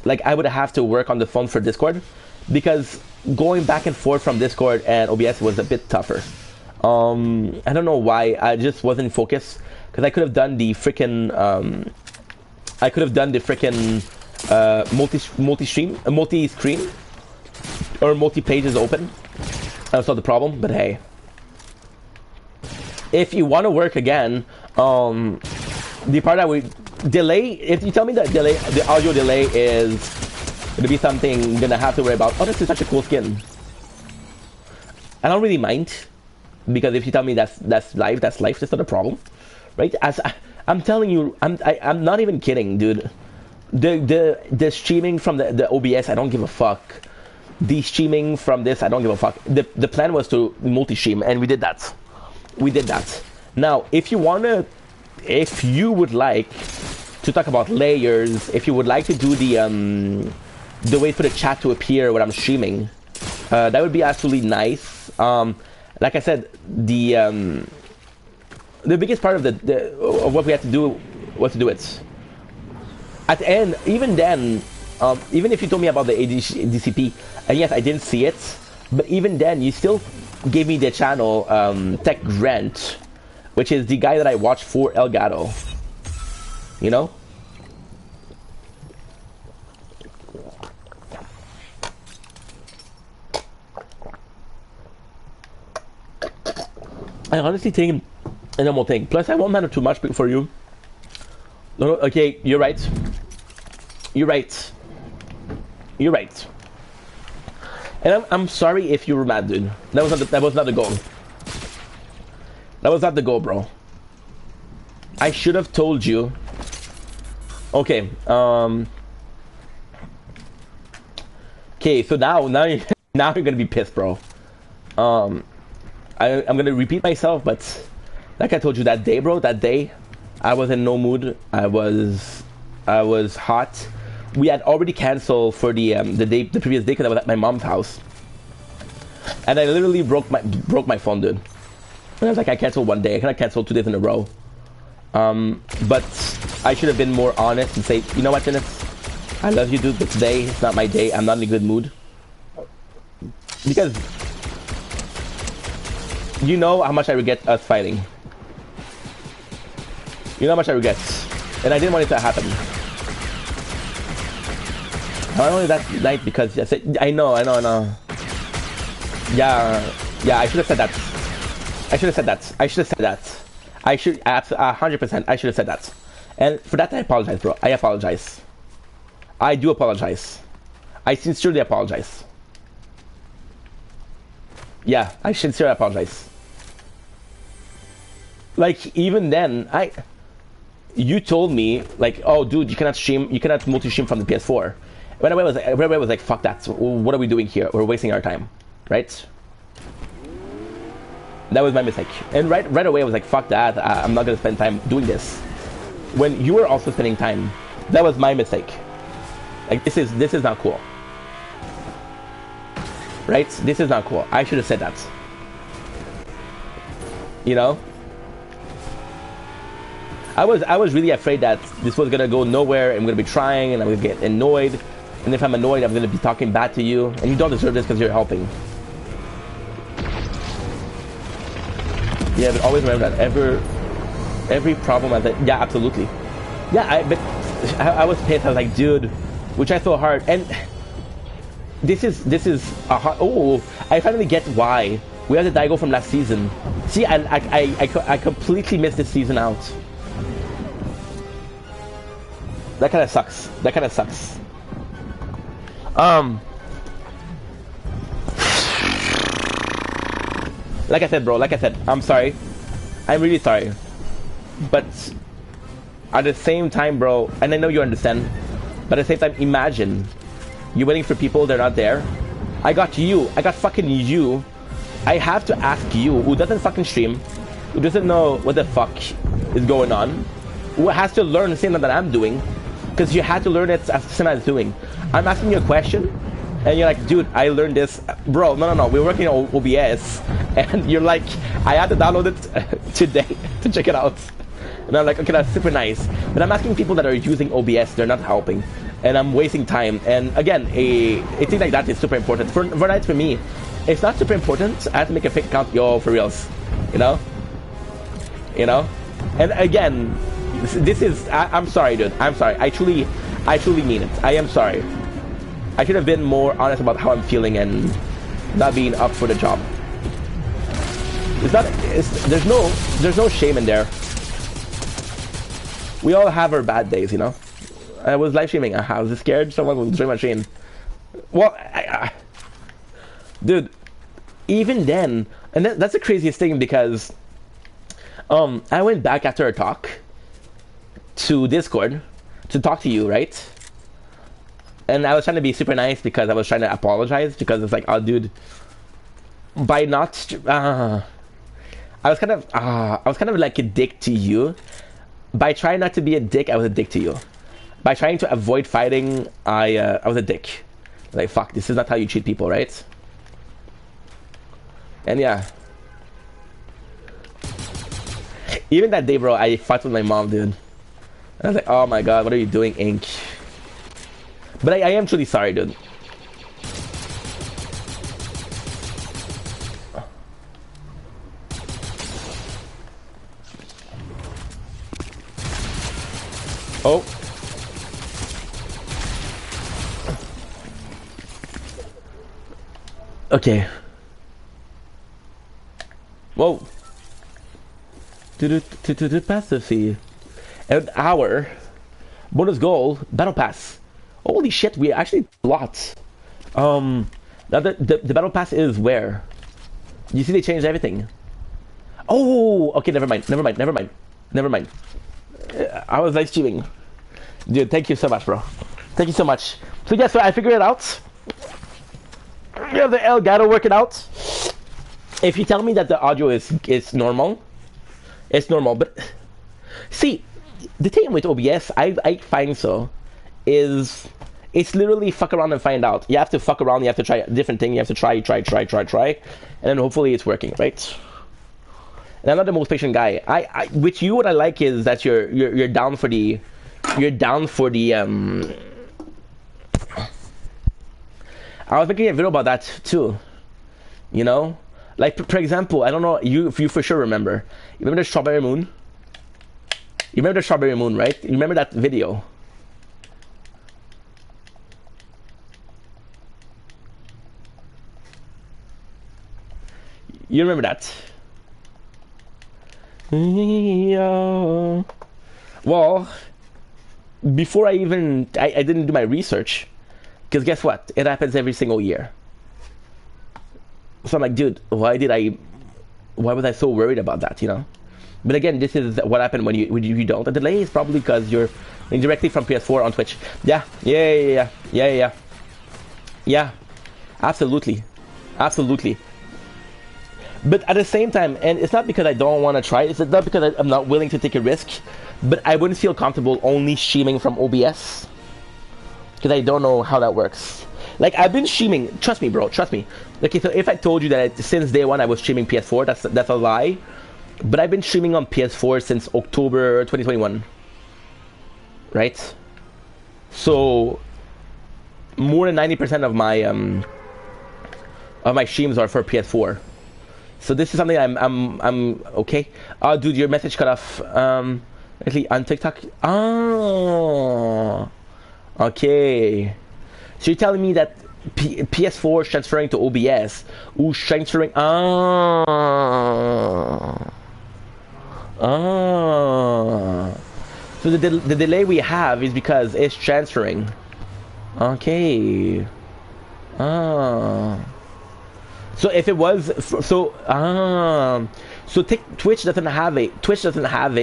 like I would have to work on the phone for Discord, because going back and forth from Discord and OBS was a bit tougher. I don't know why, I just wasn't focused, because I could have done the freaking multi-screen or multi-pages open. That's not the problem, but hey, if you want to work again, the part that we delay, if you tell me that the audio delay is going to be something I'm going to have to worry about. Oh, this is such a cool skin. I don't really mind, because if you tell me that's life, that's not a problem, right? As I'm telling you, I'm not even kidding, dude. The streaming from the OBS, I don't give a fuck. The streaming from this, I don't give a fuck. The plan was to multi-stream, and we did that. We did that. Now, if you would like to talk about layers, if you would like to do the way for the chat to appear when I'm streaming, that would be absolutely nice. Like I said, the biggest part of of what we had to do was to do it. At the end, even then, even if you told me about the DCP, and yes, I didn't see it, but even then, you still gave me the channel Tech Grant, which is the guy that I watched for Elgato. You know? I honestly think a normal thing. Plus, I won't matter too much for you. No, okay, you're right. You're right. You're right. And I'm sorry if you were mad, dude. That was not the goal. That was not the goal, bro. I should have told you. Okay. Okay. So now you're gonna be pissed, bro. I'm gonna repeat myself, but like I told you that day, bro. That day, I was in no mood. I was hot. We had already canceled for the previous day, because I was at my mom's house, and I literally broke my phone, dude. And I was like, I canceled one day. I cannot cancel 2 days in a row. But I should have been more honest and say, you know what, Dennis? I love you, dude, but today it's not my day. I'm not in a good mood, because you know how much I regret us fighting. You know how much I regret, and I didn't want it to happen. Not only that night, because I know. Yeah, I should have said that. I should have said that. I should 100%. I should have said that. And for that, I apologize, bro. I apologize. I do apologize. I sincerely apologize. Yeah, I sincerely apologize. Like, even then, you told me, like, oh, dude, you cannot multi-stream from the PS4. Right away, I was like, fuck that. What are we doing here? We're wasting our time, right? That was my mistake. And right away, I was like, fuck that. I'm not gonna spend time doing this. When you were also spending time, that was my mistake. Like, this is not cool, right? This is not cool. I should have said that. You know? I was really afraid that this was gonna go nowhere. I'm gonna be trying, and I'm gonna get annoyed. And if I'm annoyed, I'm gonna be talking bad to you, and you don't deserve this because you're helping. Yeah, but always remember that every problem has that. Yeah, absolutely. Yeah, but I was pissed. I was like, dude, which I thought hard, and this is a hard. Oh, I finally get why We have the Daigo from last season. See, I completely missed this season out. That kind of sucks. That kind of sucks. Like I said, bro. Like I said, I'm sorry. I'm really sorry. But at the same time, bro, and I know you understand, but at the same time, imagine you're waiting for people, they're not there. I got you. I got fucking you. I have to ask you, who doesn't fucking stream, who doesn't know what the fuck is going on, who has to learn the same that I'm doing, because you had to learn it as the same as doing. I'm asking you a question, and you're like, dude, I learned this. Bro, no. We're working on OBS, and you're like, I had to download it today to check it out. And I'm like, okay, that's super nice. But I'm asking people that are using OBS, they're not helping. And I'm wasting time. And again, a thing like that is super important. For Fortnite, for me, it's not super important. I have to make a fake account, yo, for reals. You know? You know? And again, this is, I'm sorry, dude. I'm sorry. I truly mean it. I am sorry. I should have been more honest about how I'm feeling and not being up for the job. There's no shame in there. We all have our bad days, you know? I was live streaming. I was scared someone would join my stream. Well, dude, even then, and that's the craziest thing because I went back after our talk to Discord to talk to you, right? And I was trying to be super nice because I was trying to apologize because it's like, oh, dude, by not, I was kind of like a dick to you. By trying not to be a dick, I was a dick to you. By trying to avoid fighting, I was a dick. Like, fuck, this is not how you treat people, right? And yeah. Even that day, bro, I fought with my mom, dude. I was like, oh my god, what are you doing, Ink? But I am truly sorry, dude. Oh. Okay. Whoa. To passive fee. An hour. Bonus goal. Battle pass. Holy shit, we actually lots. Now the battle pass is where? You see they changed everything. Oh, okay, never mind. I was live streaming. Dude, thank you so much, bro. Thank you so much. So guess what? I figured it out. You have the Elgato work it out. If you tell me that the audio is normal, it's normal. But see, the thing with OBS, I find so, is it's literally fuck around and find out. You have to fuck around. You have to try a different thing. You have to try, and then hopefully it's working, right? And I'm not the most patient guy. I with you, what I like is that you're down for the. You're down for the I was making a video about that too. You know? Like for example, I don't know if you for sure remember. You remember the Strawberry Moon? You remember the Strawberry Moon, right? You remember that video? You remember that? Well, before I didn't do my research, because guess what? It happens every single year. So I'm like, dude, why was I so worried about that, you know? But again, this is what happened when you don't. The delay is probably because you're directly from PS4 on Twitch. Yeah, absolutely. But at the same time, and it's not because I don't want to try, it's not because I'm not willing to take a risk, but I wouldn't feel comfortable only streaming from OBS. Because I don't know how that works. Like, I've been streaming, trust me, bro, trust me. Okay, so if I told you that since day one I was streaming PS4, that's a lie. But I've been streaming on PS4 since October 2021. Right? So, more than 90% of my streams are for PS4. So this is something I'm okay. Oh, dude, your message cut off. Actually, on TikTok. Oh, okay. So you're telling me that PS4 transferring to OBS. Ooh, transferring. Ah. Ah. So the delay we have is because it's transferring. Okay. Ah. So if it was so Twitch doesn't have a Twitch doesn't have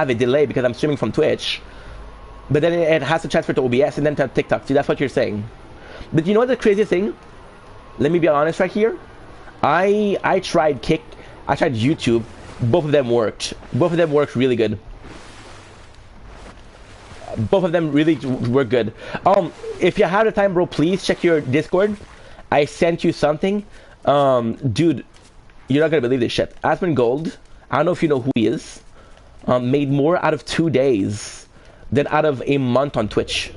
a delay because I'm streaming from Twitch, but then it has to transfer to OBS and then to TikTok. See, that's what you're saying. But you know what the craziest thing? Let me be honest right here. I tried I tried YouTube. Both of them worked. Both of them worked really good. Both of them really were good. If you have the time, bro, please check your Discord. I sent you something. Dude, you're not gonna believe this shit. Aspen Gold, I don't know if you know who he is, made more out of 2 days than out of a month on Twitch.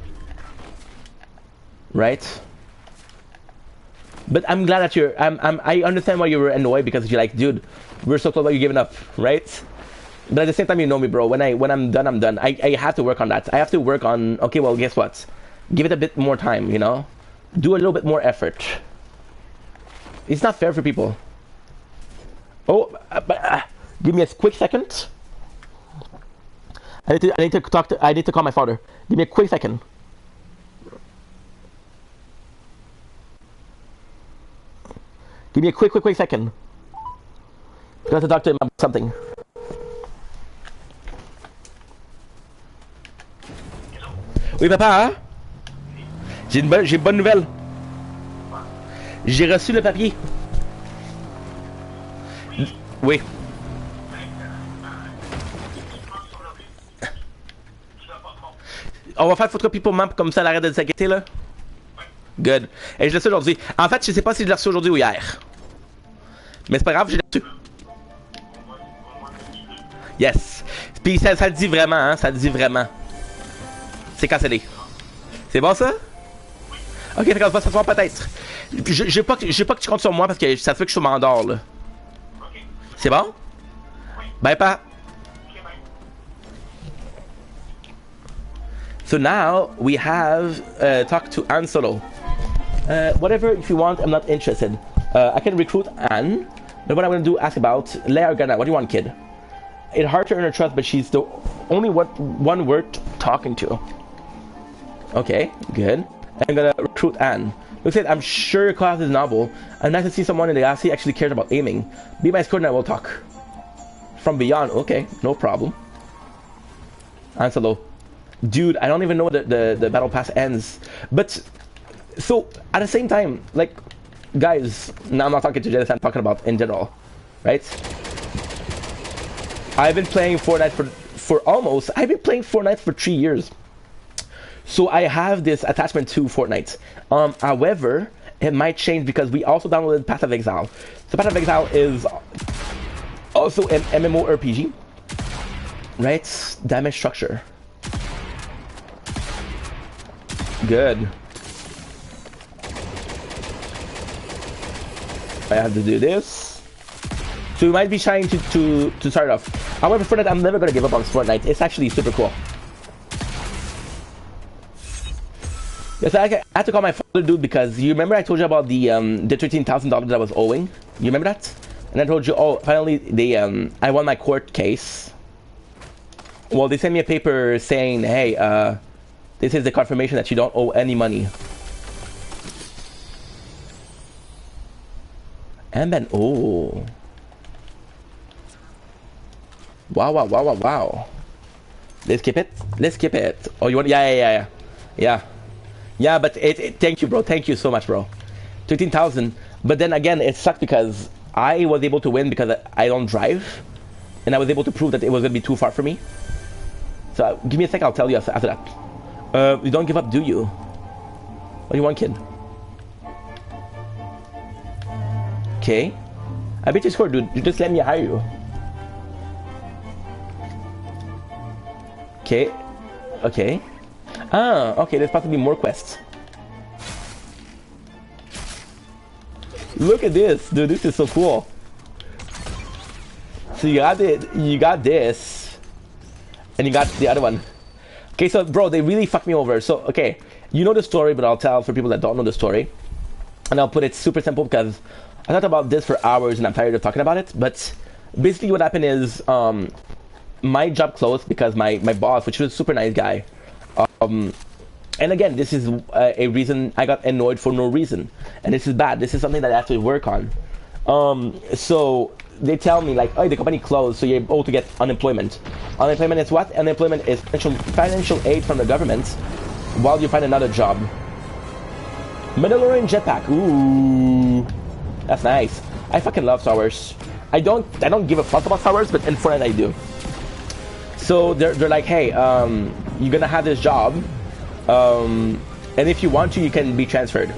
Right? But I'm glad that I understand why you were annoyed, because you're like, dude, we're so close, but you're giving up, right? But at the same time, you know me, bro. When I'm done, I'm done. I have to work on that. I have to work on, okay, well, guess what? Give it a bit more time, you know? Do a little bit more effort. It's not fair for people. Oh, give me a quick second. I need to call my father. Give me a quick second. Give me a quick second. I got to talk to him about something. Oui, papa, hein? J'ai une bonne nouvelle. J'ai reçu le papier. Oui. On va faire photocopie pour maman, comme ça elle arrête de s'inquiéter, là. Good. Et je l'ai reçu aujourd'hui. En fait, je sais pas si je l'ai reçu aujourd'hui ou hier. Mais c'est pas grave, je l'ai reçu. Yes. Puis ça le dit vraiment, hein? Ça le dit vraiment. C'est cancellé. C'est bon ça? Ok, fait qu'on va se voir peut-être. Je veux pas que tu comptes sur moi parce que ça se fait que je suis m'endors là. C'est bon? Bye pa. So now we have talked to Anne Solo. Whatever, if you want, I'm not interested. I can recruit Anne, but what I'm gonna do, ask about Leia Organa. What do you want, kid? It's hard to earn her trust, but she's the only one worth talking to. Okay, good. I'm gonna recruit Anne. Looks like I'm sure your class is novel. I'm nice to see someone in the galaxy actually cares about aiming. Be my escort and I will talk. From beyond, okay, no problem. Han Solo. Dude, I don't even know when the battle pass ends. But, so, at the same time, like, guys, now I'm not talking to Jedi, I'm talking about in general, right? I've been playing Fortnite I've been playing Fortnite for 3 years. So I have this attachment to Fortnite. However, it might change because we also downloaded Path of Exile. So Path of Exile is also an MMORPG, right? Damage structure. Good. I have to do this. So we might be trying to start off. However, Fortnite, I'm never gonna give up on Fortnite. It's actually super cool. Yes, I had to call my father, dude, because you remember I told you about the $13,000 that I was owing. You remember that? And I told you, oh, finally I won my court case. Well, they sent me a paper saying, hey, this is the confirmation that you don't owe any money. And then, oh. Wow. Let's skip it. Let's skip it. Oh, you want? Yeah. Yeah, but thank you, bro. Thank you so much, bro. 13,000. But then again, it sucked because I was able to win because I don't drive, and I was able to prove that it was gonna be too far for me. So give me a sec. I'll tell you after that. You don't give up, do you? What do you want, kid? Okay. I bet you scored, dude. You just let me hire you. Okay. Ah, okay, there's possibly more quests. Look at this, dude, this is so cool. So you got this, and you got the other one. Okay, so bro, they really fucked me over. So, okay, You know the story, but I'll tell for people that don't know the story. And I'll put it super simple because I thought about this for hours and I'm tired of talking about it. But basically what happened is my job closed because my boss, which was a super nice guy, and again, this is a reason I got annoyed for no reason. And this is bad. This is something that I have to work on. So they tell me like, oh, the company closed, so you're able to get unemployment. Unemployment is what? Unemployment is financial aid from the government while you find another job. Mandalorian jetpack. Ooh, that's nice. I fucking love Star Wars. I don't give a fuck about Star Wars, but in Fortnite I do. So they're like, hey, you're gonna have this job, and if you want to, you can be transferred,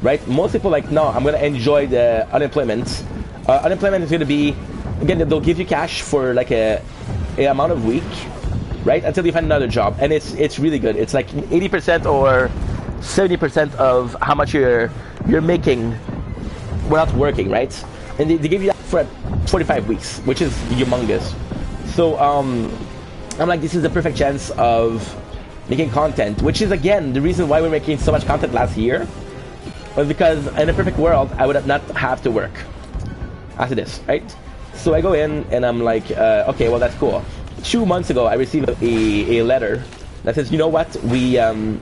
right? Most people like, no, I'm gonna enjoy the unemployment. Unemployment is gonna be, again, they'll give you cash for like a amount of week, right, until you find another job, and it's really good. It's like 80% or 70% of how much you're making without working, right? And they give you that for 45 weeks, which is humongous. So I'm like, this is the perfect chance of making content, which is again the reason why we're making so much content last year, was because in a perfect world I would not have to work after this, right? So I go in and I'm like, okay, well, that's cool. 2 months ago I received a letter that says, you know what, you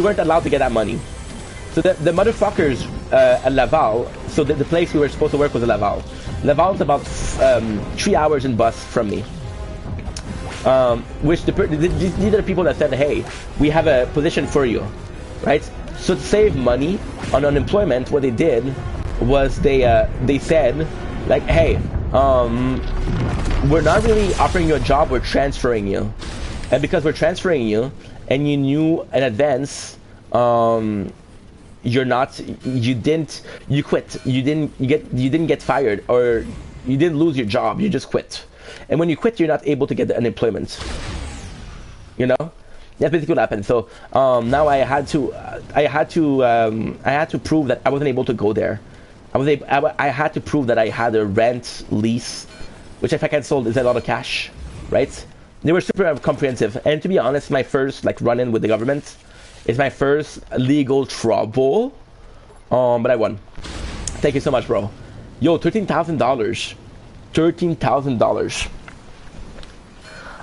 weren't allowed to get that money. So the motherfuckers at Laval, so the place we were supposed to work was at Laval. Laval's about 3 hours in bus from me. Which these are the people that said, hey, we have a position for you, right? So to save money on unemployment, what they did was they said, like, hey, we're not really offering you a job, we're transferring you. And because we're transferring you, and you knew in advance, you quit. You didn't get fired, or you didn't lose your job, you just quit. And when you quit, you're not able to get the unemployment. You know? That's basically what happened. So now I had to prove that I wasn't able to go there. I had to prove that I had a rent lease, which if I canceled is a lot of cash, right? They were super comprehensive, and to be honest, my first like run-in with the government is my first legal trouble. But I won. Thank you so much, bro. Yo, $13,000. $13,000.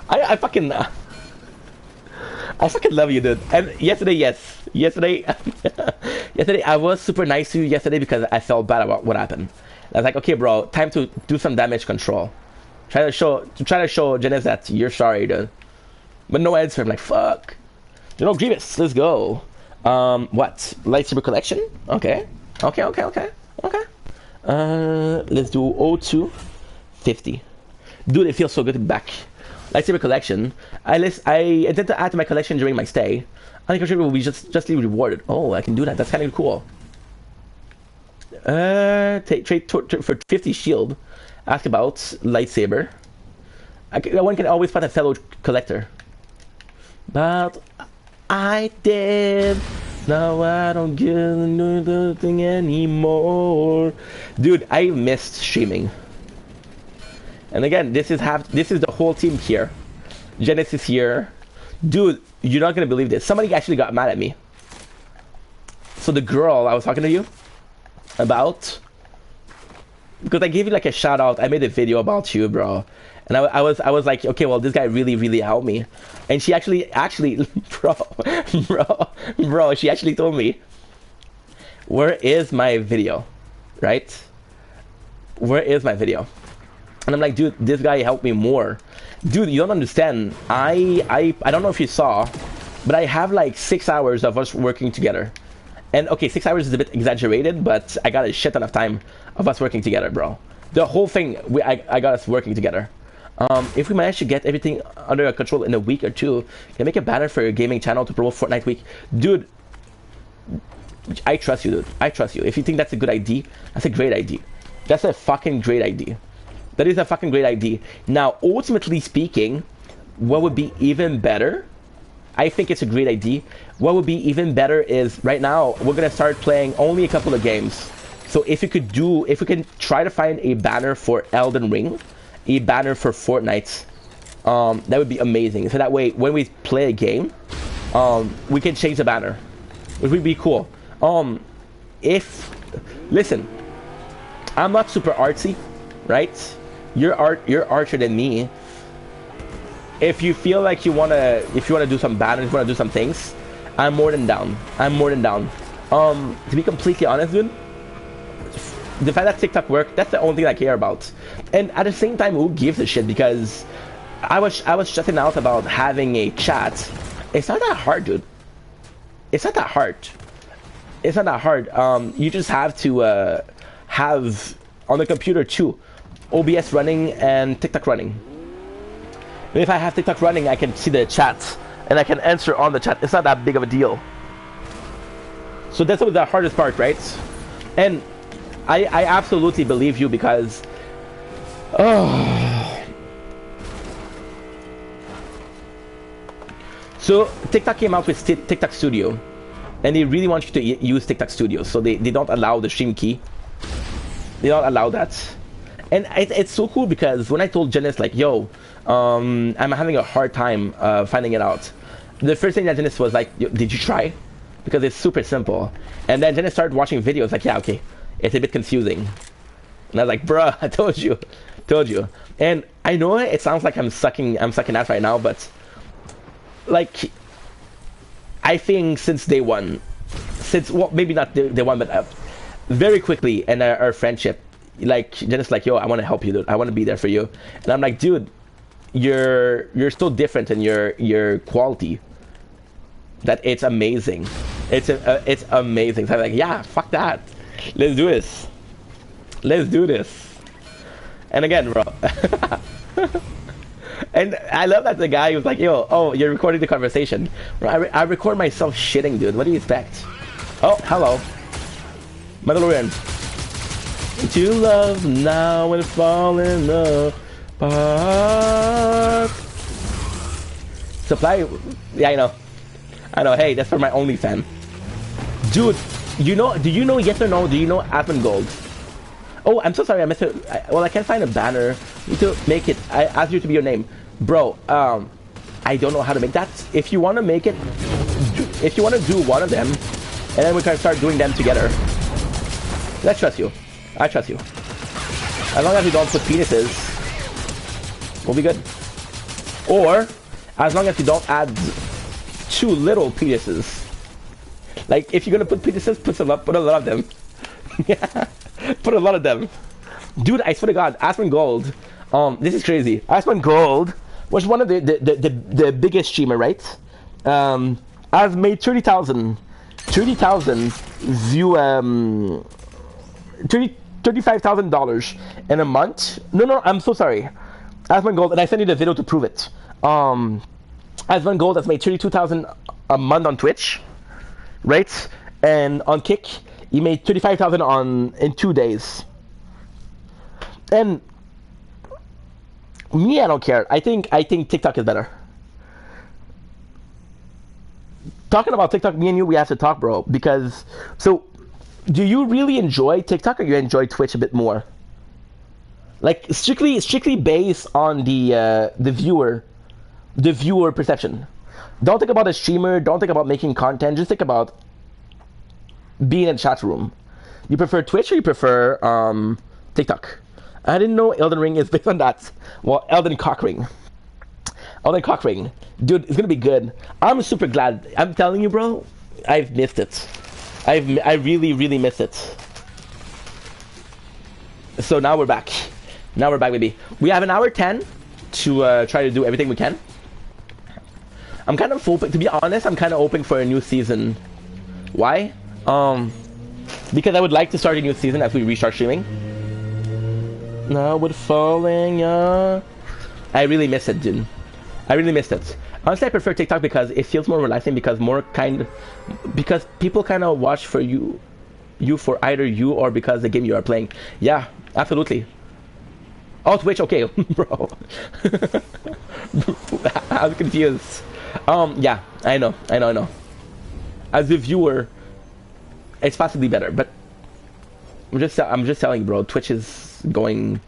I fucking love you, dude. And yesterday I was super nice to you yesterday because I felt bad about what happened. I was like, okay, bro, time to do some damage control. Try to show Janice that you're sorry, dude. But no answer. I'm like, fuck. General Grievous, let's go. What? Lightsaber collection? Okay. Let's do 0250. Dude, it feels so good to be back. Lightsaber collection. I intend to add to my collection during my stay. I think will be justly rewarded. Oh, I can do that. That's kind of cool. Trade for 50 shield. Ask about lightsaber. One can always find a fellow collector. But I did. Now I don't get anything anymore. Dude, I missed streaming. And again, this is the whole team here. Genesis here. Dude, you're not gonna believe this. Somebody actually got mad at me. So the girl I was talking to you about, because I gave you like a shout out. I made a video about you, bro. And I was like, okay, well, this guy really helped me. And she actually, bro, she actually told me, where is my video, right? Where is my video? And I'm like, dude, this guy helped me more. Dude, you don't understand. I don't know if you saw, but I have like 6 hours of us working together. And okay, 6 hours is a bit exaggerated, but I got a shit ton of time of us working together, bro. The whole thing, I got us working together. If we manage to get everything under control in a week or two, can make a banner for your gaming channel to promote Fortnite Week. Dude, I trust you, dude. I trust you. If you think that's a good idea, that's a great idea. That's a fucking great idea. That is a fucking great idea. Now, ultimately speaking, what would be even better, I think it's a great idea. What would be even better is, right now, we're going to start playing only a couple of games. So if we can try to find a banner for Elden Ring, a banner for Fortnite, That would be amazing. So that way, when we play a game, we can change the banner, which would be cool. If listen, I'm not super artsy, right? You're archer than me. If you feel like if you wanna do some banners, if you wanna do some things, I'm more than down. I'm more than down. To be completely honest, dude, the fact that TikTok worked, that's the only thing I care about. And at the same time, who gives a shit? Because I was stressing out about having a chat. It's not that hard, dude. It's not that hard. It's not that hard. You just have to have on the computer too, OBS running and TikTok running. And if I have TikTok running, I can see the chat and I can answer on the chat. It's not that big of a deal. So that's the hardest part, right? And I absolutely believe you because so TikTok came out with TikTok Studio, and they really want you to use TikTok Studio, so they don't allow the stream key. They don't allow that. And it's so cool because when I told Janice, like, yo, I'm having a hard time finding it out, the first thing that Janice was like, did you try? Because it's super simple. And then Janice started watching videos, like, yeah, okay, it's a bit confusing. And I was like, bruh, I told you. And I know it sounds like I'm sucking ass right now, but like, I think since day one, well, maybe not day one, but very quickly in our friendship, like, Janice like, yo, I want to help you, dude. I want to be there for you. And I'm like, dude, you're still different in your quality. That it's amazing. It's amazing. So I'm like, yeah, fuck that. Let's do this. Let's do this. And again, bro. And I love that the guy was like, yo, oh, you're recording the conversation. Bro, I record myself shitting, dude. What do you expect? Oh, hello. Mandalorian. To love now and fall in love. But supply, yeah, I know. Hey, that's for my OnlyFans, dude. Do you know? Yes or no? Do you know Admin Gold? Oh, I'm so sorry, I missed it. Well, I can't find a banner. You need to make it. I asked you to be your name, bro. I don't know how to make that. If you want to make it, if you want to do one of them, and then we can start doing them together. I trust you. I trust you. As long as you don't put penises, we'll be good. Or, as long as you don't add too little penises. Like, if you're gonna put penises, put a lot of them. Yeah, put a lot of them. Dude, I swear to God, Aspen Gold. This is crazy. Aspen Gold was one of the biggest streamer, right? I've made 30,000 view $35,000 in a month. No, I'm so sorry. Aspen Gold, and I sent you the video to prove it. Aspen Gold has made 32,000 a month on Twitch, right? And on Kick, he made 35,000 in 2 days. And me, I don't care. I think TikTok is better. Talking about TikTok, me and you, we have to talk, bro. Because so, do you really enjoy TikTok or you enjoy Twitch a bit more? Like strictly based on the viewer perception. Don't think about a streamer. Don't think about making content. Just think about being in a chat room. You prefer Twitch or you prefer TikTok? I didn't know Elden Ring is based on that. Well, Elden Cockring, dude, it's gonna be good. I'm super glad. I'm telling you, bro. I've missed it. I really missed it. So now we're back. Now we're back, baby. We have an hour 10 to try to do everything we can. I'm kind of hoping, to be honest, I'm kind of hoping for a new season. Why? Because I would like to start a new season as we restart streaming. Now we're falling, I really miss it, dude. I really missed it. Honestly, I prefer TikTok because it feels more relaxing, because because people kind of watch for you for either you or because the game you are playing. Yeah, absolutely. Oh, Twitch, okay, bro. I was confused. Yeah, I know. As a viewer, it's possibly better, but I'm just telling you, bro. Twitch is going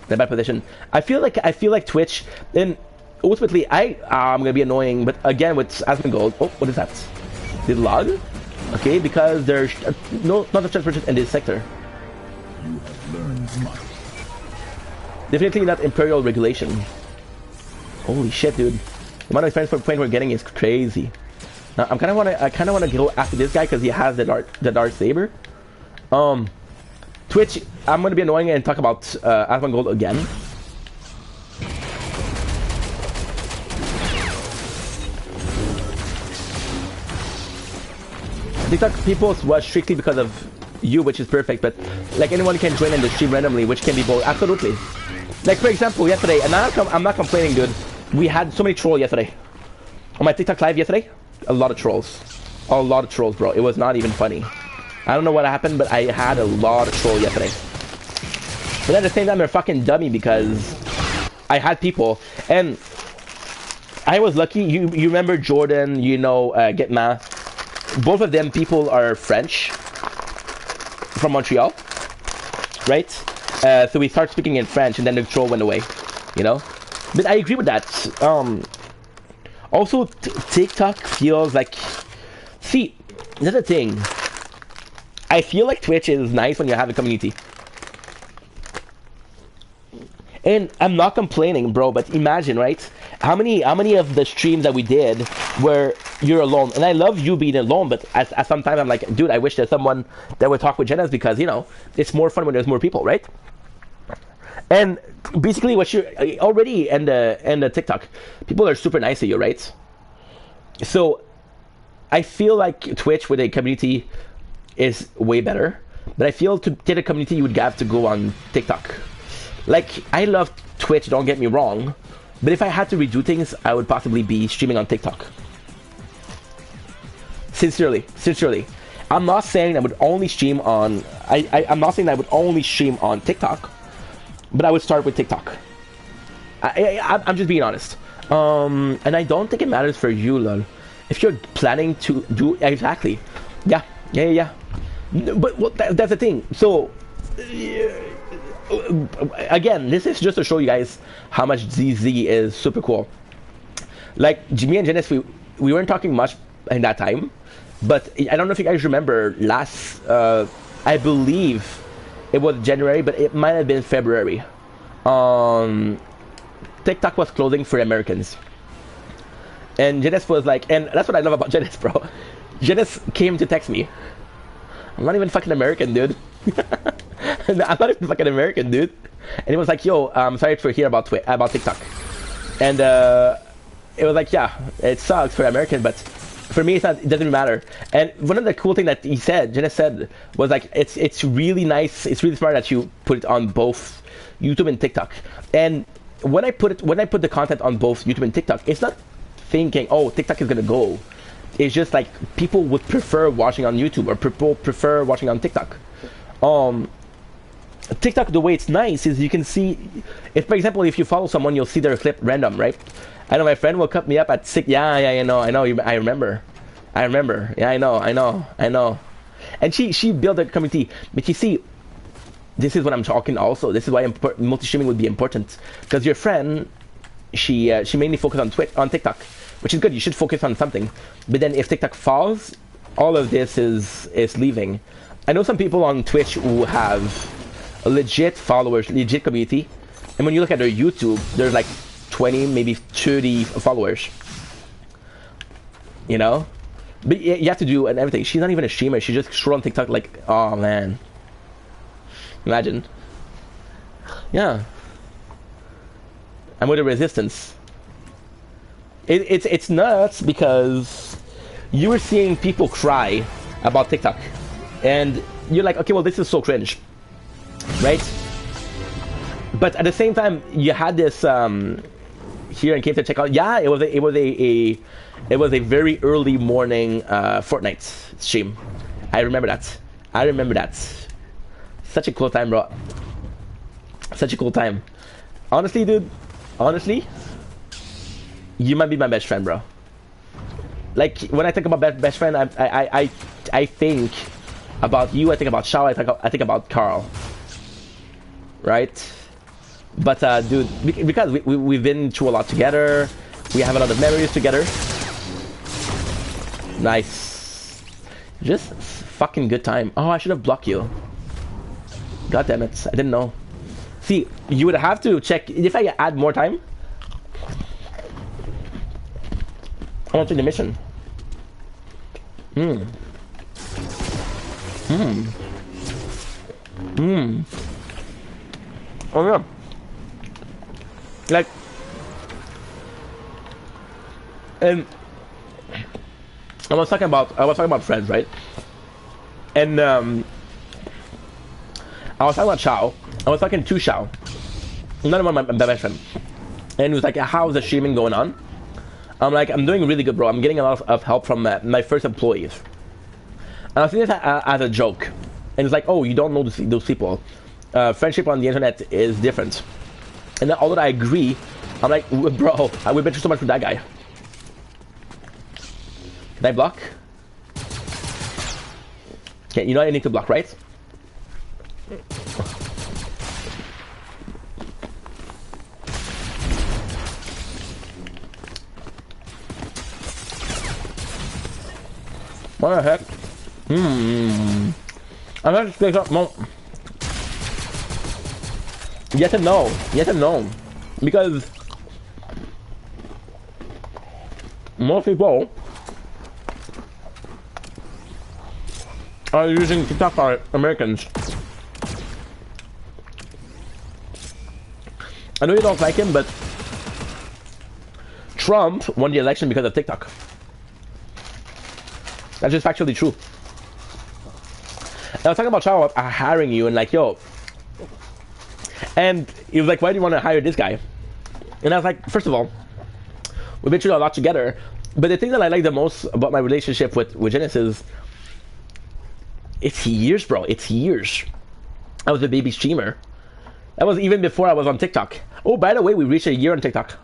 in a bad position. I feel like Twitch. Then ultimately, I'm gonna be annoying, but again with Asmongold. Oh, what is that? Did log? Okay, because there's no not a transportation in this sector. You have learned much. Definitely not Imperial regulation. Holy shit, dude! The amount of experience per point we're getting is crazy. Now I kind of wanna go after this guy because he has the dark saber. Twitch, I'm gonna be annoying and talk about Asmongold again. TikTok people watch strictly because of you, which is perfect, but like anyone can join in the stream randomly, which can be both. Absolutely. Like for example, yesterday, and I'm not complaining, dude. We had so many trolls yesterday. On my TikTok live yesterday, a lot of trolls. A lot of trolls, bro. It was not even funny. I don't know what happened, but I had a lot of trolls yesterday. But at the same time, they're fucking dummy because I had people, and I was lucky. You remember Jordan, you know, Getma. Both of them people are French from Montreal, right? So we start speaking in French, and then the troll went away, you know. But I agree with that. Also, TikTok feels like, see, that's the thing. I feel like Twitch is nice when you have a community. And I'm not complaining, bro, but imagine, right? How many of the streams that we did where you're alone? And I love you being alone, but at sometimes I'm like, dude, I wish there's someone that would talk with Jennas because, you know, it's more fun when there's more people, right? And basically what you're already in the TikTok, people are super nice to you, right? So I feel like Twitch with a community is way better, but I feel to get a community you would have to go on TikTok. Like, I love Twitch, don't get me wrong, but if I had to redo things, I would possibly be streaming on TikTok. Sincerely. I'm not saying I would only stream on, I'm not saying I would only stream on TikTok, but I would start with TikTok. I'm just being honest. And I don't think it matters for you, lol. If you're planning to do, exactly. Yeah. But well, that's the thing. So, again, this is just to show you guys how much ZZ is super cool. Like, me and Janice, we weren't talking much in that time, but I don't know if you guys remember last, I believe it was January, but it might have been February. TikTok was closing for Americans. And Janice was like, and that's what I love about Janice, bro. Janice came to text me. I'm not even fucking American, dude. I'm not even fucking American, dude. And he was like, yo, I'm sorry to hear about TikTok. And it was like, yeah, it sucks for American, but for me, it doesn't matter. And one of the cool things that Janice said, was like, it's really nice, it's really smart that you put it on both YouTube and TikTok. And when I put the content on both YouTube and TikTok, it's not thinking, oh, TikTok is gonna go. It's just like people would prefer watching on YouTube or people prefer watching on TikTok. TikTok, the way it's nice is you can see, if for example, if you follow someone, you'll see their clip random, right? I know my friend will cut me up at 6. Yeah, I know. I remember. Yeah, I know. And she built a community. But you see, this is what I'm talking also. This is why multi-streaming would be important. Because your friend, she mainly focuses on TikTok, which is good. You should focus on something. But then if TikTok falls, all of this is leaving. I know some people on Twitch who have legit followers, legit community. And when you look at their YouTube, there's like 20, maybe 30 followers. You know? But you have to do and everything. She's not even a streamer. She just scroll on TikTok like, oh man. Imagine. Yeah. I'm with the resistance. It's nuts because you were seeing people cry about TikTok. And you're like, okay, well, this is so cringe. Right? But at the same time, you had this here and came to check out. Yeah, it was a very early morning Fortnite stream. I remember that. Such a cool time, bro. Such a cool time. Honestly, dude. You might be my best friend, bro. Like when I think about best friend, I think about you. I think about Shao. I think about Carl. Right? But dude, because we've been through a lot together, we have a lot of memories together. Nice. Just fucking good time. Oh, I should have blocked you. God damn it, I didn't know. See, you would have to check if I add more time. I want to do the mission. Oh yeah. Like, and I was talking about friends, right? And I was talking about Xiao. I was talking to Xiao, another one of my best friend, and he was like, "How's the streaming going on?" I'm like, "I'm doing really good, bro. I'm getting a lot of help from my first employees." And I was saying this as a joke, and it's like, "Oh, you don't know those people. Friendship on the internet is different." And then, although I agree, I'm like, "Bro, we've been through so much with that guy." Can I block? Okay, you know I need to block, right? What the heck? I'm going to pick up more. Yes and no. Yes and no. Because most people are using TikTok for Americans. I know you don't like him, but Trump won the election because of TikTok. That's just factually true. And I was talking about Chao hiring you and like, yo. And he was like, why do you want to hire this guy? And I was like, first of all, we've been through a lot together. But the thing that I like the most about my relationship with Genesis, it's years, bro. It's years. I was a baby streamer. That was even before I was on TikTok. Oh, by the way, we reached a year on TikTok.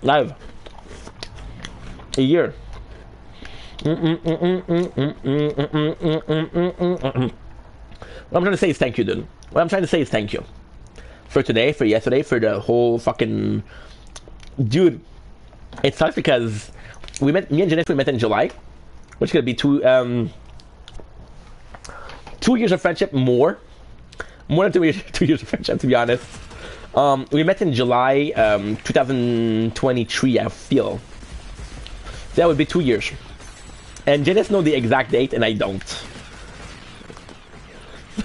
Live. A year. What I'm trying to say is thank you, dude. What I'm trying to say is thank you. For today, for yesterday, for the whole fucking... Dude, it sucks because me and Jeanette, we met in July. Which could be 2 years of friendship, more than 2 years of friendship, to be honest. We met in July 2023, I feel. So that would be 2 years. And Janice know the exact date, and I don't.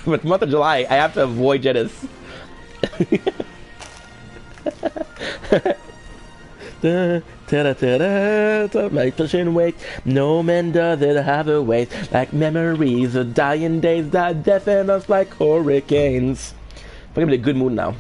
But month of July, I have to avoid Janice. Like pushing weight, no man does it have a weight. Like memories of dying days that deafen us like hurricanes. I'm in a good mood now.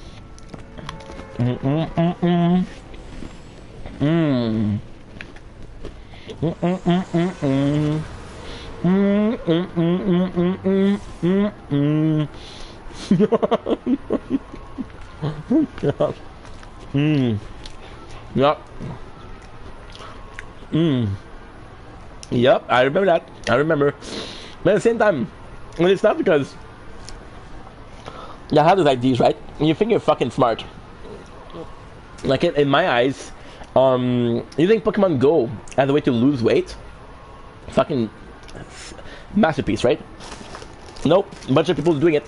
Yep. Yep, I remember that. I remember. But at the same time, when it's not because you have these ideas, right? And you think you're fucking smart. Like in my eyes, you think Pokemon Go as a way to lose weight? Fucking masterpiece, right? Nope. A bunch of people are doing it.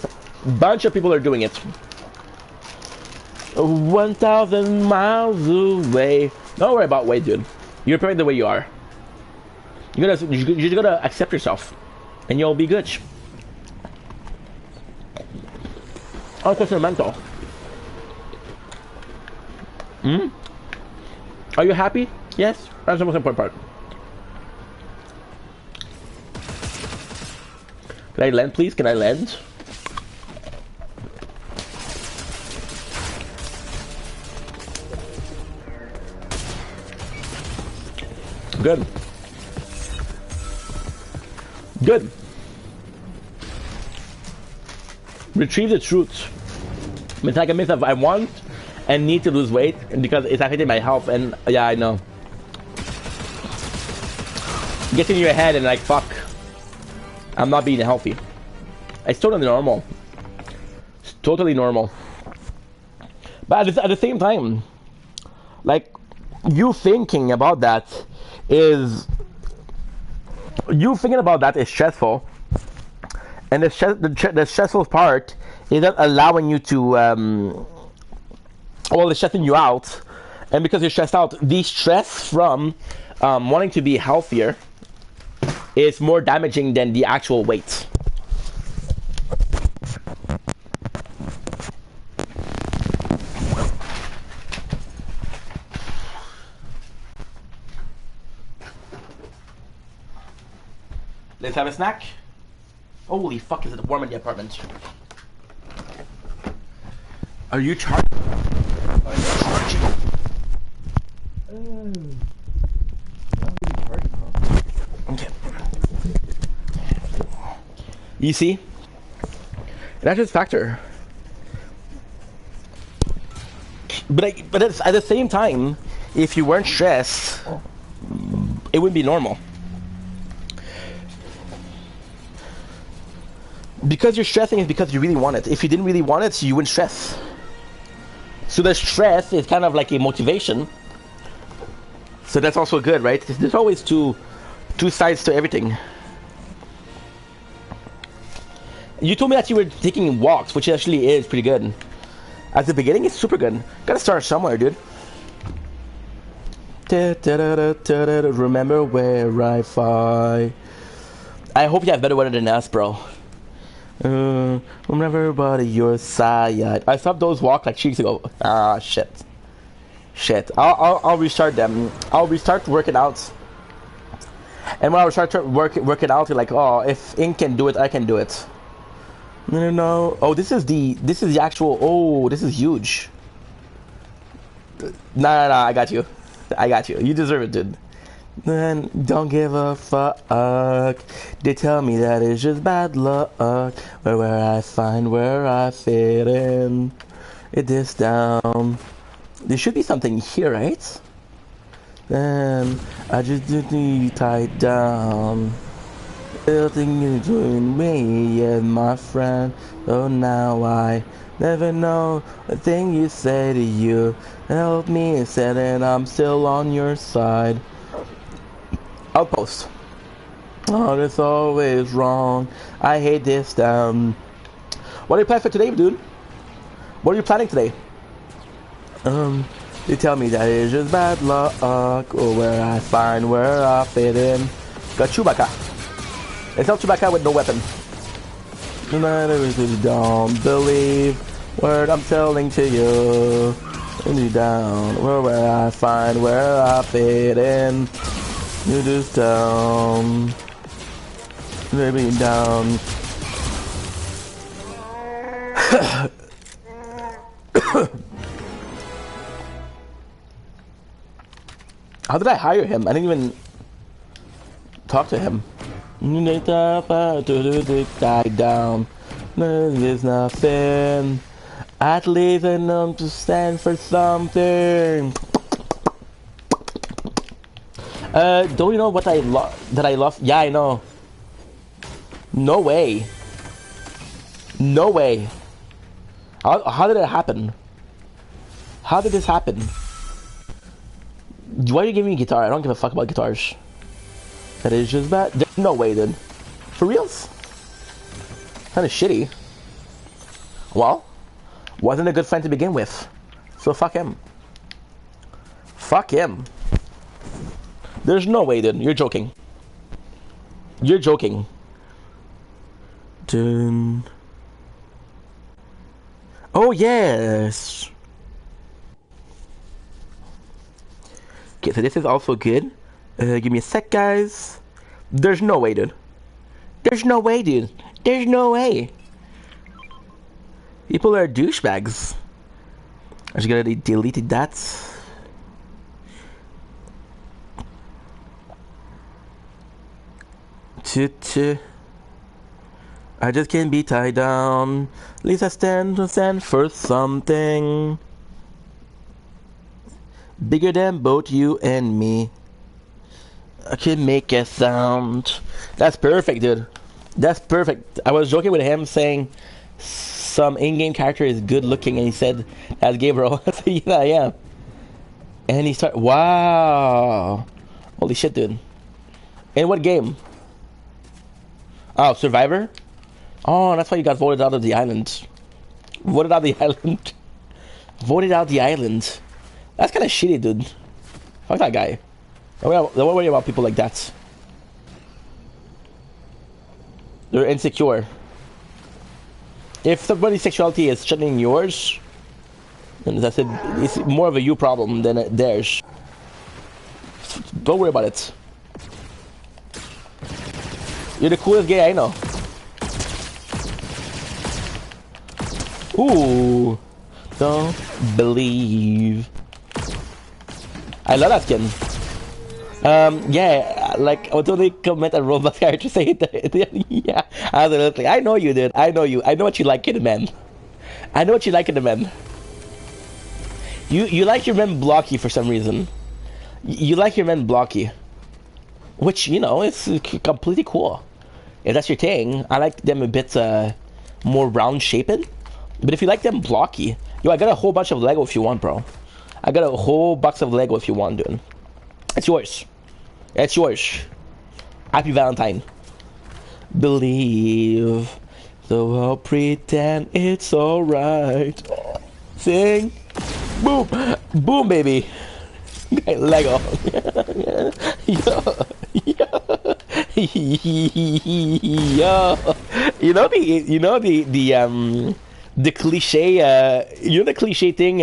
Bunch of people are doing it. 1,000 miles away. Don't worry about weight, dude. You're perfect the way you are. You just gotta accept yourself, and you'll be good. Oh, it's mental. Are you happy? Yes. That's the most important part. Can I land, please? Can I land? Good. Good. Retrieve the truth. It's like a myth of I want and need to lose weight because it's affecting my health, and yeah, I know. Gets in your head and like, fuck, I'm not being healthy. It's totally normal. It's totally normal. But at the same time, like, you thinking about that is stressful, and the stressful part is not allowing you to well, it's stressing you out, and because you're stressed out, the stress from wanting to be healthier is more damaging than the actual weight. Let's have a snack. Holy fuck, is it warm in the apartment? Are you charging? Okay. You see? That's just factor. But at the same time, if you weren't stressed, it wouldn't be normal. Because you're stressing is because you really want it. If you didn't really want it, you wouldn't stress. So the stress is kind of like a motivation. So that's also good, right? There's always two sides to everything. You told me that you were taking walks, which actually is pretty good. At the beginning, it's super good. Gotta start somewhere, dude. Remember where I fly. I hope you have better weather than us, bro. Remember buddy your side. I stopped those walks like 2 weeks ago. Ah, shit. I'll restart them. I'll restart working out. And when I start working out, you're like, oh, if Ink can do it, I can do it. No. Oh, this is the actual. Oh, this is huge. No. I got you. You deserve it, dude. Then don't give a fuck. They tell me that it's just bad luck. Where I find where I fit in. It is down. There should be something here, right? Then I just need tied down. Building between me and my friend. Oh, now I never know a thing you say to you. Help me instead, and I'm still on your side. Outpost. Oh, that's always wrong. I hate this town. What are you planning for today, dude? What are you planning today? They tell me that it's just bad luck, or where I find where I fit in. Got Chewbacca. It's not Chewbacca with no weapon. No matter if you don't believe word I'm telling to you. You down where I find where I fit in. You just down. Maybe down. How did I hire him? I didn't even talk to him. Die down. There's nothing. At least I know to stand for something. Don't you know what I lost? Yeah, I know. No way. How did it happen? How did this happen? Why are you giving me a guitar? I don't give a fuck about guitars. That is just bad. There's no way, dude. For reals? Kinda shitty. Well, wasn't a good friend to begin with. So fuck him. Fuck him. There's no way, dude. You're joking. Dun. Oh, yes. Okay, so this is also good. Give me a sec, guys. There's no way, dude. There's no way. People are douchebags. I just gotta delete that. I just can't be tied down. At least I stand for something bigger than both you and me. I can make a sound. That's perfect, dude. That's perfect. I was joking with him saying some in-game character is good looking, and he said, "As Gabriel." I said, "Yeah, I am." And he started. Wow, holy shit, dude! In what game? Oh, Survivor. Oh, that's why you got voted out of the island. Voted out the island. Voted out the island. That's kind of shitty, dude. Fuck that guy. Don't worry about people like that. They're insecure. If somebody's sexuality is shutting yours, then as I said, it's more of a you problem than theirs. Don't worry about it. You're the coolest gay I know. Ooh. Don't believe. I love that skin. Yeah, like, I would totally comment on Roblox character saying that. Yeah, absolutely. I know you, dude. I know you. I know what you like in a man. I know what you like in a man. You like your men blocky for some reason. You like your men blocky. Which, you know, it's completely cool. If that's your thing, I like them a bit more round shapen. But if you like them blocky, yo, I got a whole bunch of Lego if you want, bro. I got a whole box of Lego if you want, dude. It's yours. It's yours. Happy Valentine. Believe, so I'll pretend it's alright. Sing. Boom. Boom, baby. Lego. Yo. The cliche, you know the cliche thing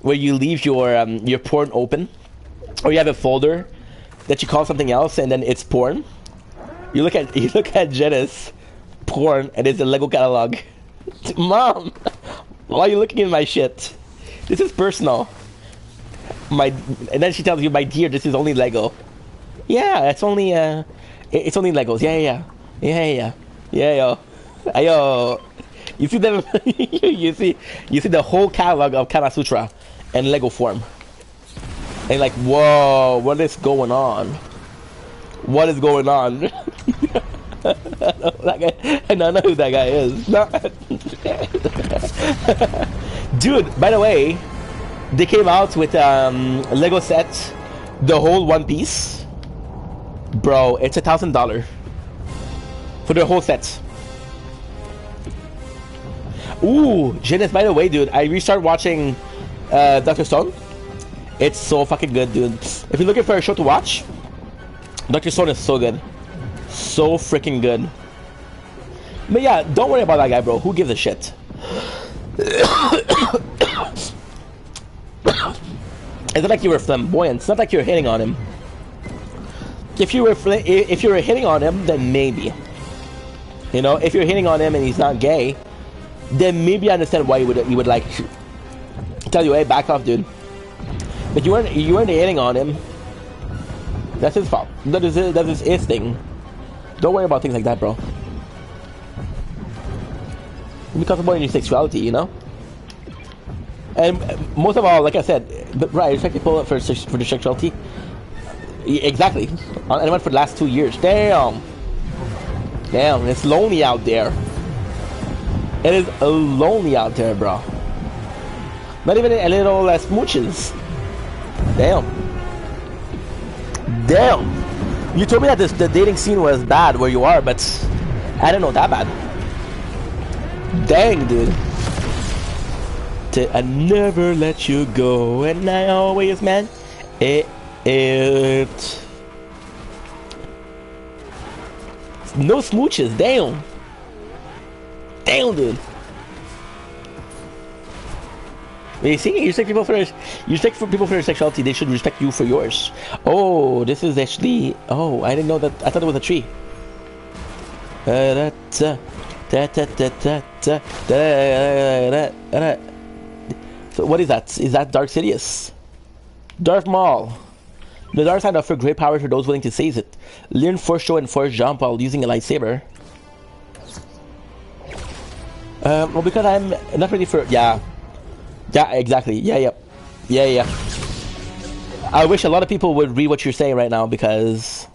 where you leave your porn open, or you have a folder that you call something else and then it's porn. You look at Jenna's porn and it's a Lego catalog. Mom, why are you looking at my shit? This is personal. And then she tells you, my dear, this is only Lego. Yeah, it's only Legos. Yeah. Yo. You see them? you see the whole catalog of Kama Sutra and Lego form. And like, whoa, what is going on? What is going on? I don't know who that guy is. Dude, by the way, they came out with Lego set, the whole One Piece. Bro, it's $1,000 for the whole set. Ooh, Janice, by the way, dude, I restarted watching Dr. Stone. It's so fucking good, dude. If you're looking for a show to watch, Dr. Stone is so good. So freaking good. But yeah, don't worry about that guy, bro. Who gives a shit? It's not like you were flamboyant. It's not like you're hitting on him. If you were hitting on him, then maybe. You know, if you're hitting on him and he's not gay, then maybe I understand why you would like tell you, hey, back off, dude. But you weren't hitting on him. That's his fault. That is his thing. Don't worry about things like that, bro. Be comfortable in your sexuality, you know. And most of all, like I said, right, I respect people for the sexuality. Exactly. And I went for the last 2 years. Damn, it's lonely out there. It is lonely out there, bro. Not even a little smooches. Damn. You told me that the dating scene was bad where you are, but I didn't know that bad. Dang, dude. I never let you go, and I always meant it. No smooches. Damn, dude. You see, you respect people for their sexuality. They should respect you for yours. Oh, this is actually. Oh, I didn't know that. I thought it was a tree. So what is that? Is that Dark Sidious? Darth Maul. The dark side offers great power to those willing to seize it. Learn force show and force jump while using a lightsaber. Well, because I'm not ready for... Yeah, exactly. Yeah. I wish a lot of people would read what you're saying right now, because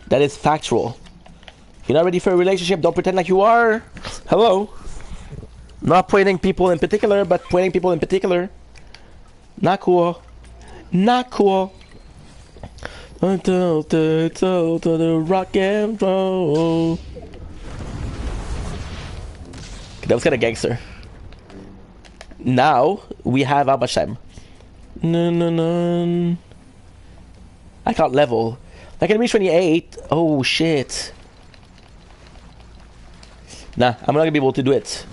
that is factual. You're not ready for a relationship, don't pretend like you are. Hello. Not pointing people in particular, but pointing people in particular. Not cool. Not cool. Until the rock and roll. That was kind of gangster. Now we have how much time? No. I can't level. I can reach 28. Oh shit. Nah, I'm not gonna be able to do it.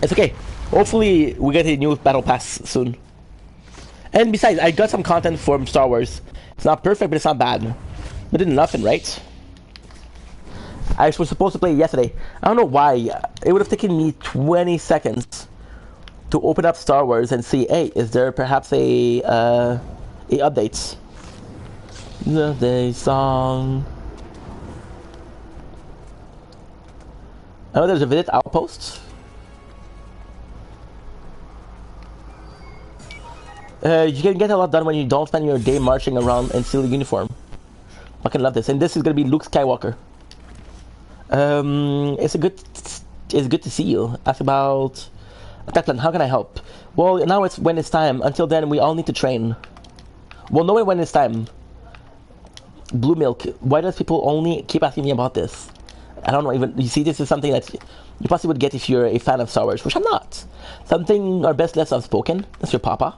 It's okay. Hopefully we get a new battle pass soon. And besides, I got some content from Star Wars. It's not perfect, but it's not bad. But did nothing, right? I was supposed to play it yesterday. I don't know why. It would have taken me 20 seconds to open up Star Wars and see, hey, is there perhaps a updates? The day song. I know there's a visit outpost. You can get a lot done when you don't spend your day marching around in silly uniform. I can love this, and this is gonna be Luke Skywalker. It's good to see you. Ask about Declan. How can I help? Well, now it's when it's time. Until then, we all need to train. We'll know it when it's time. Blue milk. Why does people only keep asking me about this? I don't know even. You see, this is something that you possibly would get if you're a fan of Star Wars, which I'm not. Something our best less unspoken. That's your papa.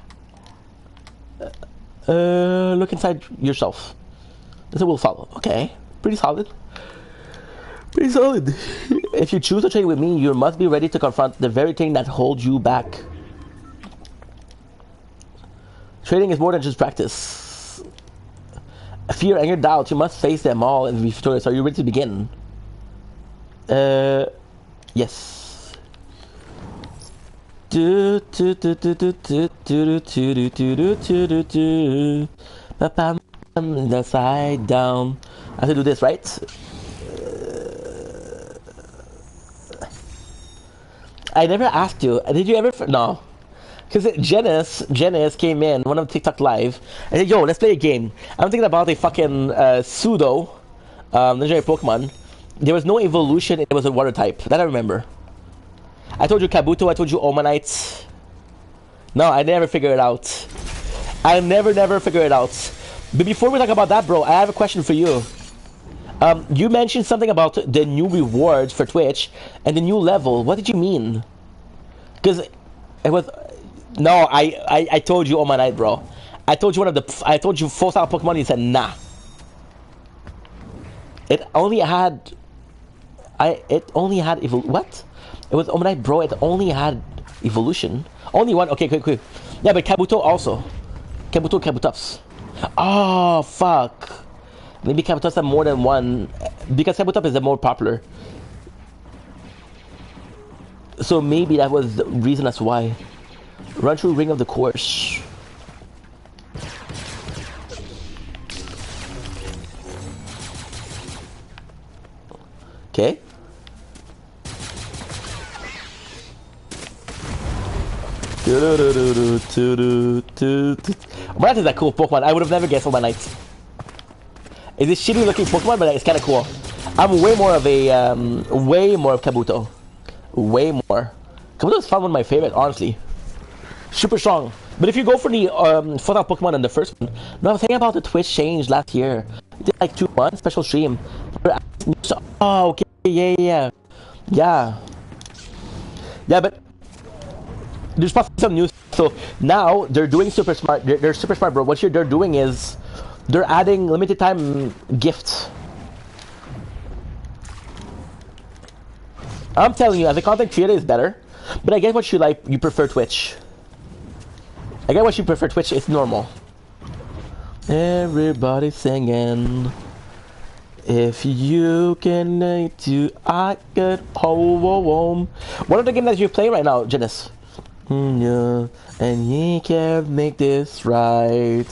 Look inside yourself. This will follow. Okay, pretty solid. Pretty solid. If you choose to train with me, you must be ready to confront the very thing that holds you back. Training is more than just practice. Fear, anger, doubt, you must face them all and be victorious. Are you ready to begin? Yes. The side down. I have to do this, right? I never asked you. Did you ever? No. Because Janice came in one of the TikTok live and said, "Yo, let's play a game." I'm thinking about a fucking pseudo legendary Pokemon. There was no evolution. It was a water type. That I remember. I told you Kabuto. I told you Omanite. No, I never figured it out. I never figured it out. But before we talk about that, bro, I have a question for you. You mentioned something about the new rewards for Twitch and the new level. What did you mean? Because it was no, I told you Omanite, bro. I told you I told you full style Pokemon. You said nah. It only had what? It was Omanite, bro. It only had evolution. Only one. Okay, quick. Yeah, but Kabuto also. Kabutops. Oh fuck. Maybe Kabutops have more than one because Kabutops is the more popular. So maybe that was the reason as why. Run through Ring of the Course. Okay. Omanite is a cool Pokemon. I would have never guessed Omanite. It's a shitty looking Pokemon, but it's kind of cool. I'm way more of Kabuto. Way more. Kabuto is one of my favorite, honestly. Super strong. But if you go for the full Pokemon in the first one, no, I was thinking about the Twitch change last year. We did like 2 months special stream. Oh, okay, yeah. Yeah, but there's possibly some news. So now they're doing super smart. They're super smart, bro. What they're doing is they're adding limited time gifts. I'm telling you, as a content creator, is better. But I get what you like. You prefer Twitch. I get what you prefer Twitch. It's normal. Everybody singing. If you can do, I get home. What are the games that you're playing right now, Janice? Yeah, and he can't make this right.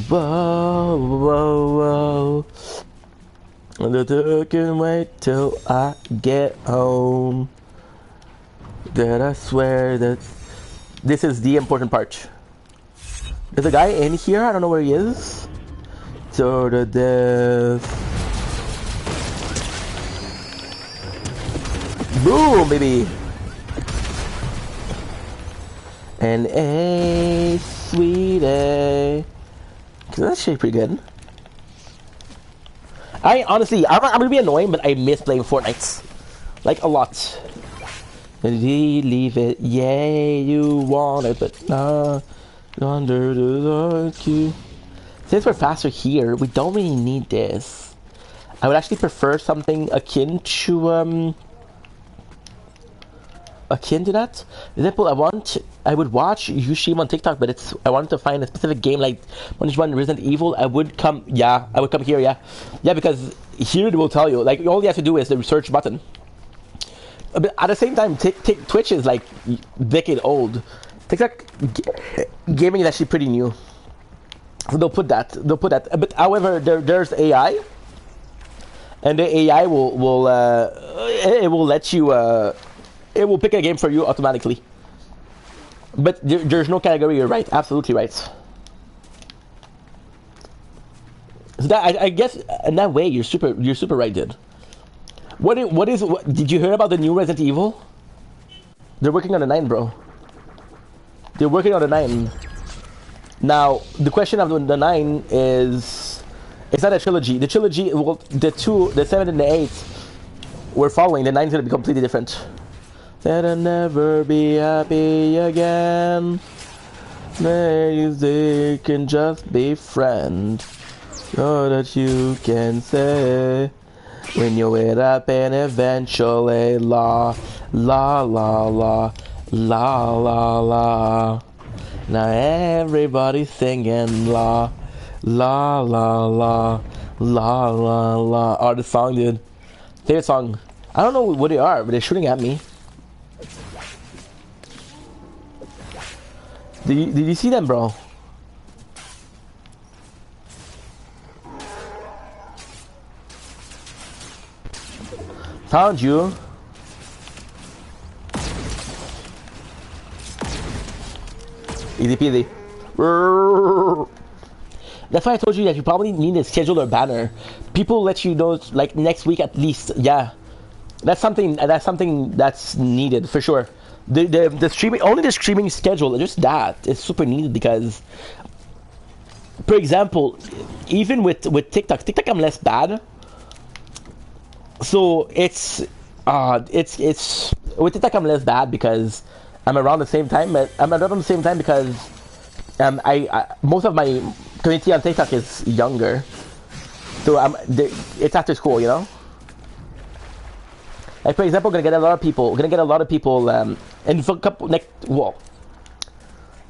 Whoa. I can wait till I get home. That I swear that this is the important part. There's a guy in here. I don't know where he is. To the death. Boom, baby. And a sweetie. That's actually pretty good. I honestly, I'm gonna be annoying, but I miss playing Fortnite. Like, a lot. Did he leave it? Yeah, you want it, but not under the queue. Since we're faster here, we don't really need this. I would actually prefer something akin to that. For example, I would watch Yushim on TikTok, but I wanted to find a specific game like when you run Resident Evil. I would come here, yeah, because here it will tell you, like, all you have to do is the search button. But at the same time, Twitch is like decade old. TikTok gaming is actually pretty new. So they'll put that. But however, there's AI, and the AI it will let you it will pick a game for you automatically. But there's no category. You're right, absolutely right. So that I guess in that way you're super right, dude. What did you hear about the new Resident Evil? They're working on the 9, bro. They're working on the 9. Now, the question of the 9 is, it's not a trilogy. The trilogy, well, the 7 and the 8, we're following. The 9 is going to be completely different. Said I'll never be happy again. Maybe they can just be friends. So that you can say, when you wait up and eventually la la la la la la la. Now everybody's singing la la la la la la la. Oh, the song, dude. Favorite song. I don't know what they are, but they're shooting at me. Did you see them, bro? Found you. Easy peasy. That's why I told you that you probably need to schedule a banner. People let you know like next week at least. Yeah, that's something that's needed for sure. The streaming, only the streaming schedule, just that is super needed because, for example, even with TikTok, I'm less bad. So it's with TikTok I'm less bad because I'm around the same time. I'm around the same time because I most of my community on TikTok is younger, so it's after school, you know. Like, for example, we're gonna get a lot of people. And for a couple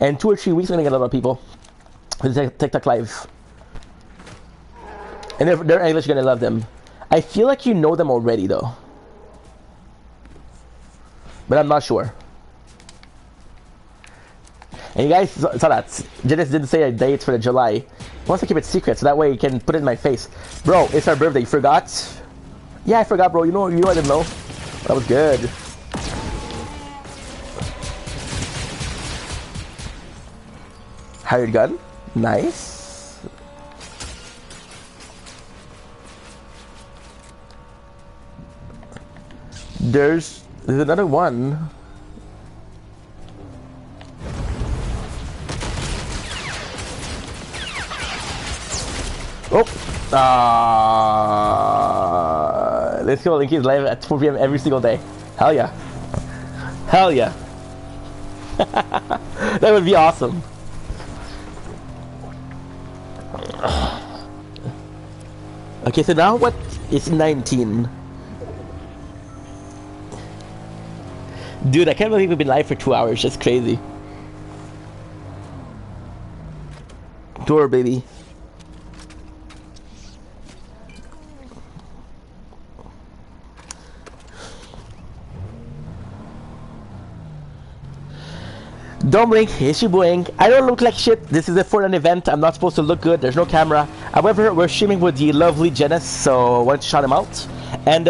in 2 or 3 weeks, we're gonna get a lot of people with TikTok live, and they're English, gonna love them. I feel like you know them already though, but I'm not sure. And you guys saw that Janice didn't say a date for the July. He wants to keep it secret so that way he can put it in my face. Bro, it's our birthday. You forgot? Yeah, I forgot, bro. You know I didn't know. That was good. Hired gun. Nice. There's another one. Oh! Let's go. Linky's live at 4 PM every single day. Hell yeah. Hell yeah. That would be awesome. Okay, so now what is 19? Dude, I can't believe we've been live for 2 hours. That's crazy. Door, baby. Don't blink, it's your boing. I don't look like shit. This is a Fortnite event. I'm not supposed to look good. There's no camera. However, we're streaming with the lovely Janice, so I wanted to shout him out. And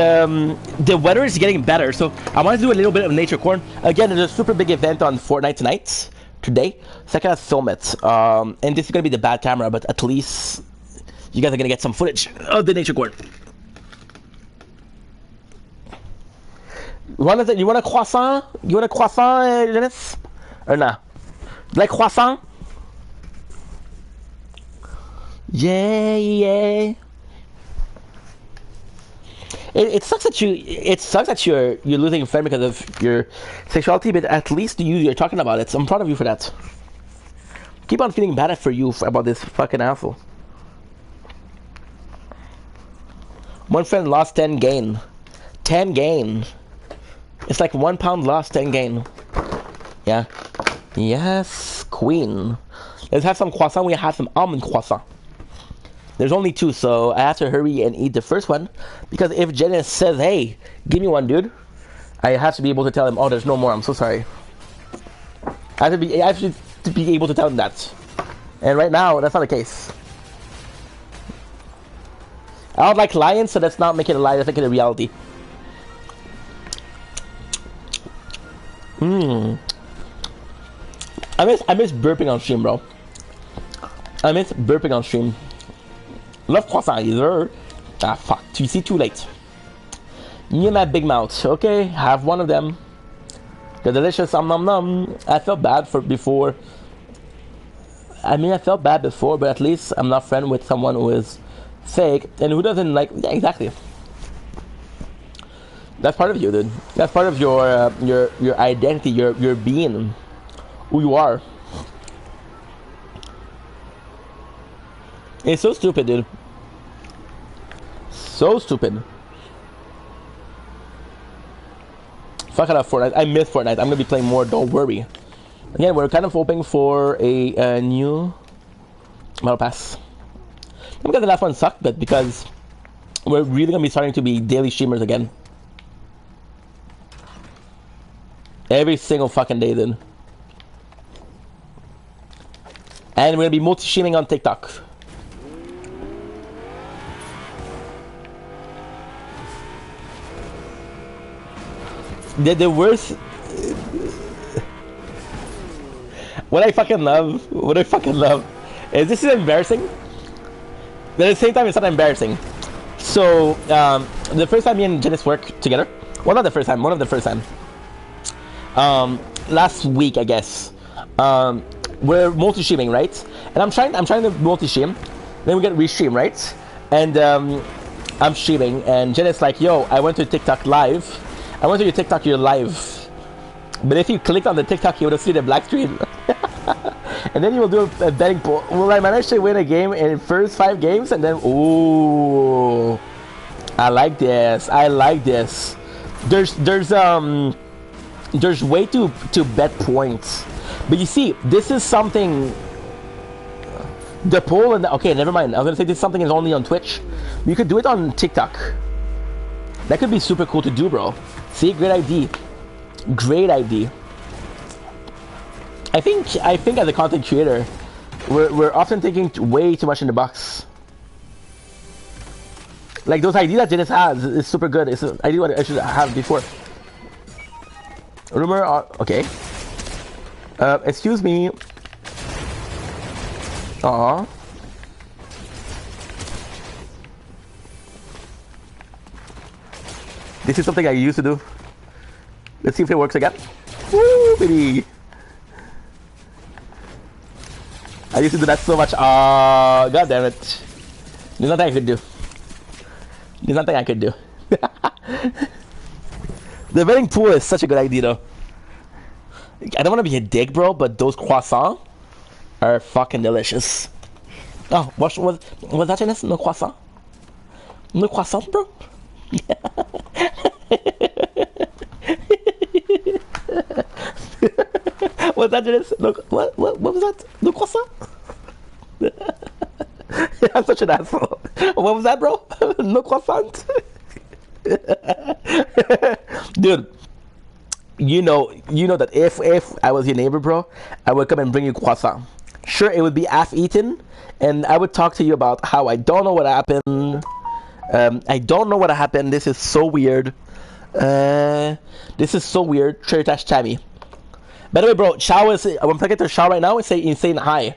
the weather is getting better, so I wanted to do a little bit of nature corn. Again, there's a super big event on Fortnite today. So I gotta film it. And this is gonna be the bad camera, but at least you guys are gonna get some footage of the nature corn. You want a croissant? You want a croissant, Janice? Or nah? Like croissant? Yeah, yeah. It sucks that you're losing a friend because of your sexuality, but at least you're talking about it. So I'm proud of you for that. Keep on feeling bad for you about this fucking asshole. One friend lost 10 gain. 10 gain. It's like 1 pound lost, 10 gain. Yeah. Yes, queen. Let's have some croissant. We have some almond croissant. There's only 2, so I have to hurry and eat the first one. Because if Janice says, hey, give me one, dude, I have to be able to tell him, oh, there's no more. I'm so sorry. I have to be able to tell him that. And right now, that's not the case. I don't like lying, so let's not make it a lie. Let's make it a reality. I miss burping on stream, bro. I miss burping on stream. Love croissant either. Ah, fuck. You see, too late. Me and my big mouth. Okay, have one of them. They're delicious. Nom nom. I felt bad for before. I mean, I felt bad before, but at least I'm not friend with someone who is fake and who doesn't like. Yeah, exactly. That's part of you, dude. That's part of your identity, your being, who you are. It's so stupid, dude. So stupid. Fuck it up, Fortnite. I miss Fortnite. I'm gonna be playing more. Don't worry. Again, we're kind of hoping for a new battle pass. Not because the last one sucked, but because we're really gonna be starting to be daily streamers again. Every single fucking day, dude. And we're gonna be multi-streaming on TikTok. The worst. What I fucking love is this is embarrassing, but at the same time it's not embarrassing. So the first time me and Janice worked together, well, not the first time, one of the first time, last week I guess, we're multi-streaming, right? And I'm trying to multi-stream, then we get restream, right? And I'm streaming and Janice like, yo, I went to TikTok live. I went to your TikTok, you're live. But if you clicked on the TikTok, you would have seen the black screen. And then you will do a betting pool. Will I manage to win a game in the first 5 games? And then, ooh, I like this. I like this. There's way to bet points. But you see, this is something. The poll and okay, never mind. I was gonna say this something is only on Twitch. You could do it on TikTok. That could be super cool to do, bro. See, great idea. Great idea. I think as a content creator, we're often thinking way too much in the box. Like those ideas that Janice has is super good. It's an idea what I should have before. Rumor, okay. Excuse me. Aww. This is something I used to do. Let's see if it works again. Woo, baby. I used to do that so much. God damn it. There's nothing I could do. There's nothing I could do. The betting pool is such a good idea, though. I don't want to be a dick, bro, but those croissants are fucking delicious. Oh, was that Janice? No croissant? No croissant, bro? Was that Janice? No, what was that? No croissant? I'm such an asshole. What was that, bro? No croissant? Dude, you know that if I was your neighbor, bro, I would come and bring you croissant. Sure, it would be half eaten, and I would talk to you about how I don't know what happened. I don't know what happened. This is so weird. This is so weird. Tritash Tammy. By the way, bro, Shao is. I'm plugging to Shao right now. It's saying hi.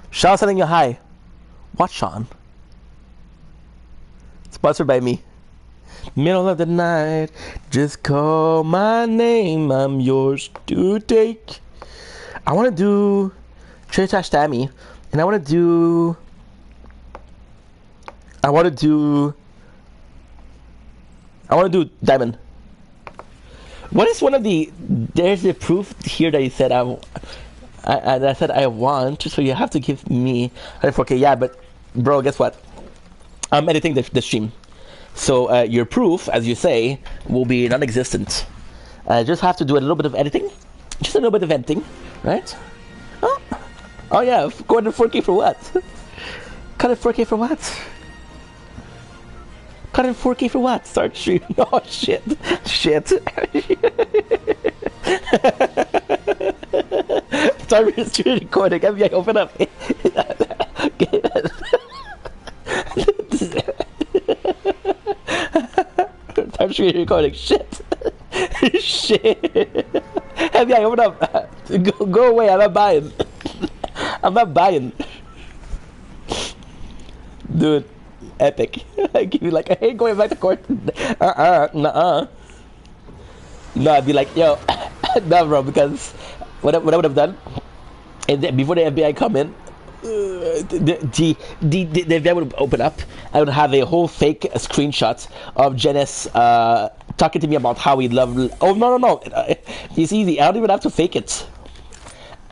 Shao sending you hi. What, Sean? Sponsored by me. Middle of the night, just call my name, I'm yours to take. I want to do Trade Trash Tammy, and I want to do Diamond. What is one of the? There's the proof here that you said I said I want, so you have to give me 4K. Yeah, but bro, guess what? I'm editing the stream, so your proof, as you say, will be non-existent. I just have to do a little bit of editing, just a little bit of editing, right? Oh yeah, go to 4K for what? Cut it 4K for what? Cut in 4K for what? Start streaming. Oh shit. Shit. Start streaming recording. FBI, open up. Start streaming recording. Shit. Shit. FBI, open up. Go away. I'm not buying. I'm not buying. Dude. Epic. I give you like, I hate going back to court. Nuh-uh. No, I'd be like, yo, no, bro, because what I would have done, and then before the FBI come in, the FBI would open up. I would have a whole fake screenshot of Janice talking to me about how we love. Oh no, it's easy. I don't even have to fake it.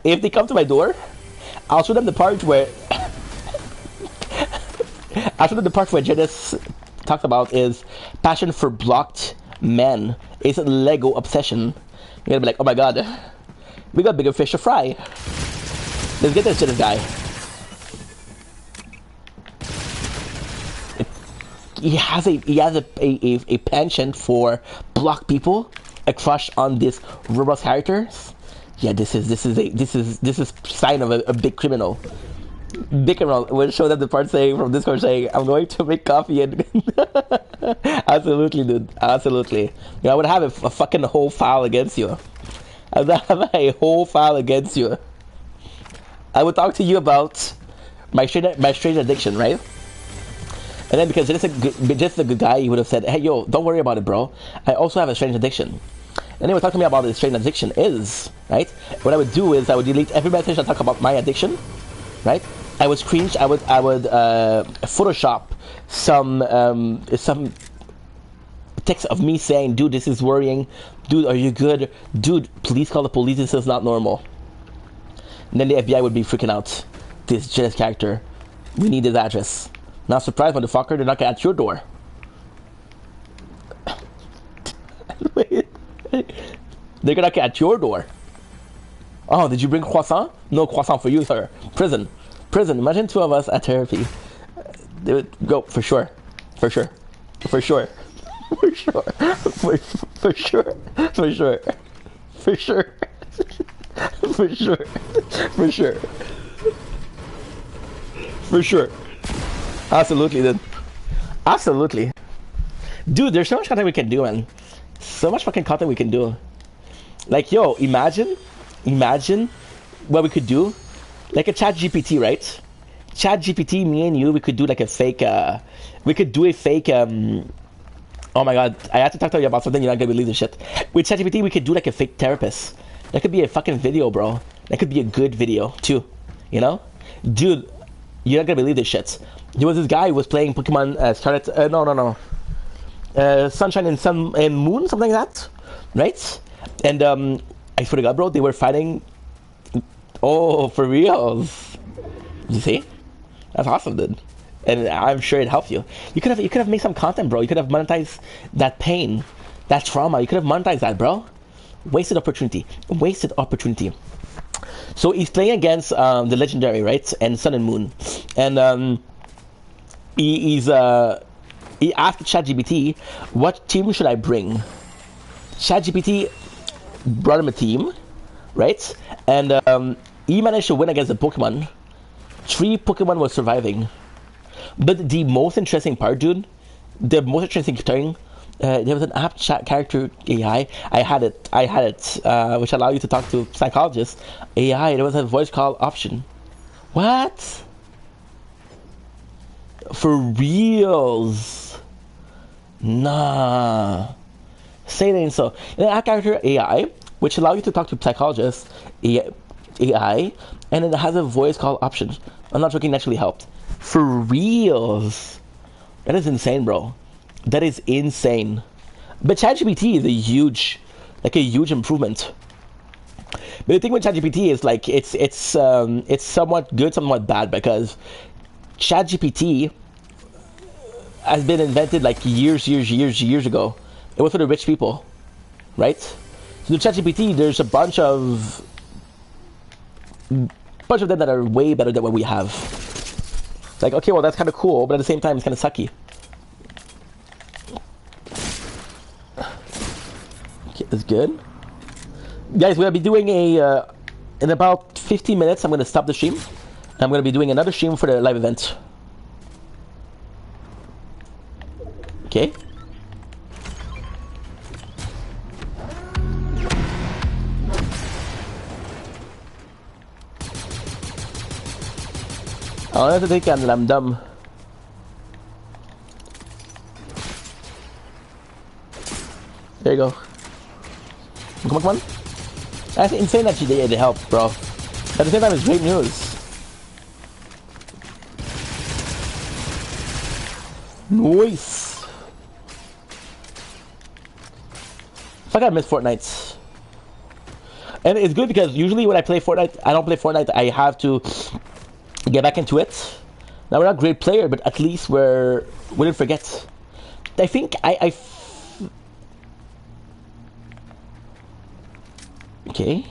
If they come to my door, I'll show them the part where. After the part where Janice talks about is passion for blocked men is a Lego obsession. You're gonna be like, oh my god, we got bigger fish to fry. Let's get this Janice guy. He has a penchant for block people, a crush on this Roblox characters. Yeah, this is sign of a big criminal. Bickerel will show them the part saying from Discord saying, I'm going to make coffee and absolutely, dude, absolutely. I would have a fucking whole file against you. I would have a whole file against you. I would talk to you about my strange addiction, right? And then because just a good guy, he would have said, hey yo, don't worry about it, bro. I also have a strange addiction. And they would talk to me about what this strange addiction is, right? What I would do is I would delete every message that talk about my addiction. Right? I would Photoshop some text of me saying, dude, this is worrying. Dude, are you good? Dude, please call the police. This is not normal. And then the FBI would be freaking out. This Janice character. We need his address. Not surprised, motherfucker. They're knocking at your door. Wait. They're gonna knock at your door. Oh, did you bring croissant? No croissant for you, sir. Prison. Imagine two of us at therapy. They would go for sure. For sure. For sure. For sure. For sure. For sure. For sure. For sure. For sure. For sure. Absolutely, dude. Absolutely. Dude, there's so much content we can do, man. So much fucking content we can do. Like, yo, imagine what we could do, like a chat GPT, right? Chat GPT, me and you, we could do like a fake oh my god, I have to talk to you about something. You're not gonna believe this shit. With chat GPT, we could do like a fake therapist. That could be a fucking video, bro. That could be a good video too, you know? Dude, you're not gonna believe this shit. There was this guy who was playing Pokemon Scarlet, Sunshine and Sun and Moon, something like that, right? And I swear to God, bro, they were fighting. Oh, for reals? You see? That's awesome, dude. And I'm sure it helped you. You could have made some content, bro. You could have monetized that pain, that trauma. You could have monetized that, bro. Wasted opportunity. Wasted opportunity. So he's playing against the legendary, right? And Sun and Moon. And he asked ChatGPT, what team should I bring? ChatGPT brought him a team, right? And he managed to win against the Pokemon. 3 Pokemon were surviving. But the most interesting part, dude, the most interesting thing, there was an app chat character AI. I had it, which allowed you to talk to psychologists. AI, there was a voice call option. What? For reals? Nah. Say it ain't so. And then add character AI, which allows you to talk to psychologists, AI, and it has a voice call option. I'm not joking, actually helped. For reals. That is insane, bro. That is insane. But ChatGPT is a huge improvement. But the thing with ChatGPT is like it's somewhat good, somewhat bad, because ChatGPT has been invented like years ago. It was for the rich people, right? So the ChatGPT, there's a bunch of them that are way better than what we have. It's like, okay, well, that's kind of cool, but at the same time, it's kind of sucky. Okay, that's good. Guys, we'll be doing a in about 15 minutes. I'm going to stop the stream. I'm going to be doing another stream for the live event. Okay. I'll have to take it, I'm dumb. There you go. Come on, come on. That's insane that you did help, bro. At the same time, it's great news. Nice. Fuck, I miss Fortnite. And it's good because usually when I play Fortnite, I don't play Fortnite, I have to get back into it. Now, we're not a great player, but at least we didn't forget. I think okay.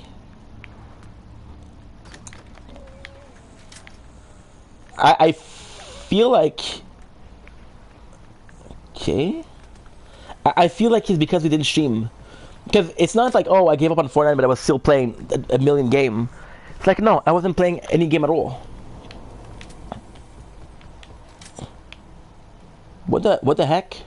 I feel like... Okay. I feel like it's because we didn't stream. Because it's not like, oh, I gave up on Fortnite, but I was still playing a million game. It's like, no, I wasn't playing any game at all. What the heck?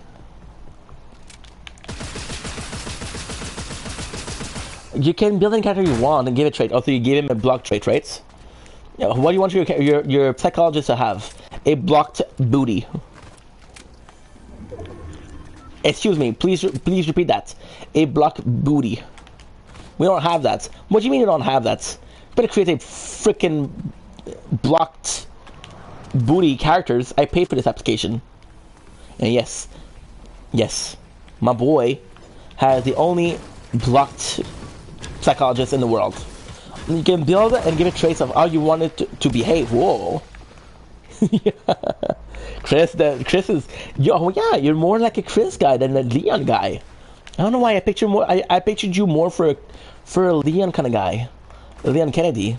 You can build any character you want and give it trait. Also, you gave him a block trait, right? Yeah, what do you want your psychologist to have? A blocked booty. Excuse me, please repeat that. A blocked booty. We don't have that. What do you mean you don't have that? You better create a freaking blocked booty characters. I paid for this application. And yes, my boy has the only blocked psychologist in the world. You can build it and give it traits of how you want it to behave. Whoa. Yeah. Chris is... Oh yeah, you're more like a Chris guy than a Leon guy. I don't know why I pictured more... I pictured you more for a Leon kind of guy. Leon Kennedy.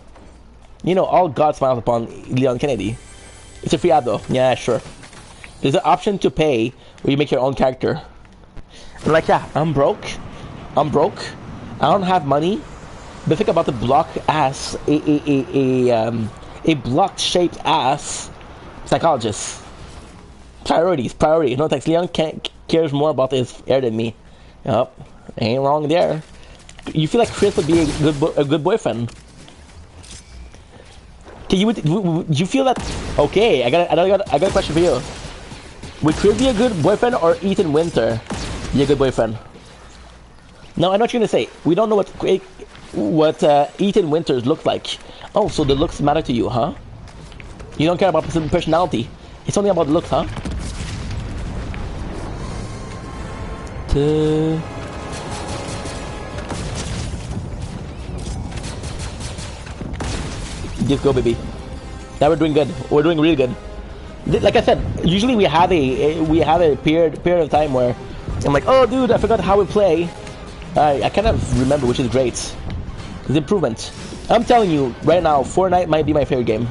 You know, all God smiles upon Leon Kennedy. It's a free ad though. Yeah, sure. There's an option to pay where you make your own character. I'm like, yeah, I'm broke. I don't have money. But think about the block ass, a blocked shaped ass psychologist. Priority. You know, like Leon cares more about his hair than me. Yup, ain't wrong there. You feel like Chris would be a good boyfriend. You feel that? Okay, I got a question for you. Would Chris be a good boyfriend or Ethan Winter be a good boyfriend? No, I know what you're gonna say. We don't know what Ethan Winters look like. Oh, so the looks matter to you, huh? You don't care about personality. It's only about the looks, huh? Just go, baby. Now we're doing good. We're doing really good. Like I said, usually we have a period of time where I'm like, oh, dude, I forgot how we play. I kind of remember, which is great. It's improvement. I'm telling you right now, Fortnite might be my favorite game.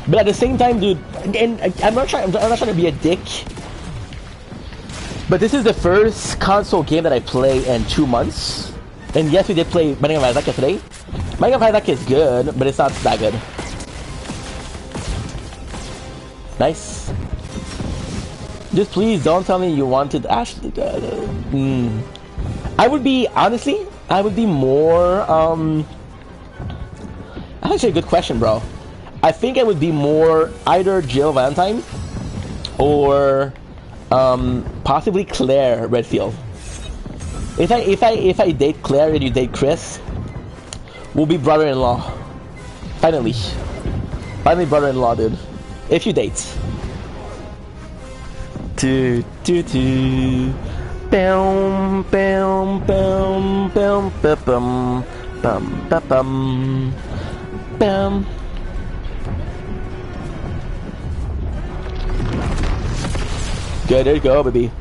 But at the same time, dude, and I'm not trying to be a dick. But this is the first console game that I play in 2 months. And yes, we did play Binding of Isaac yesterday. Binding of Isaac is good, but it's not that good. Nice. Just please don't tell me you wanted Ashley. I would be, honestly, I would be more, that's actually a good question, bro. I think I would be more either Jill Valentine or Possibly Claire Redfield. If I date Claire and you date Chris, we'll be brother-in-law. Finally. Finally brother-in-law, dude. If you date. Do do do. Bam bam bam bam bam bam bam bam bam. Good, there you go, baby.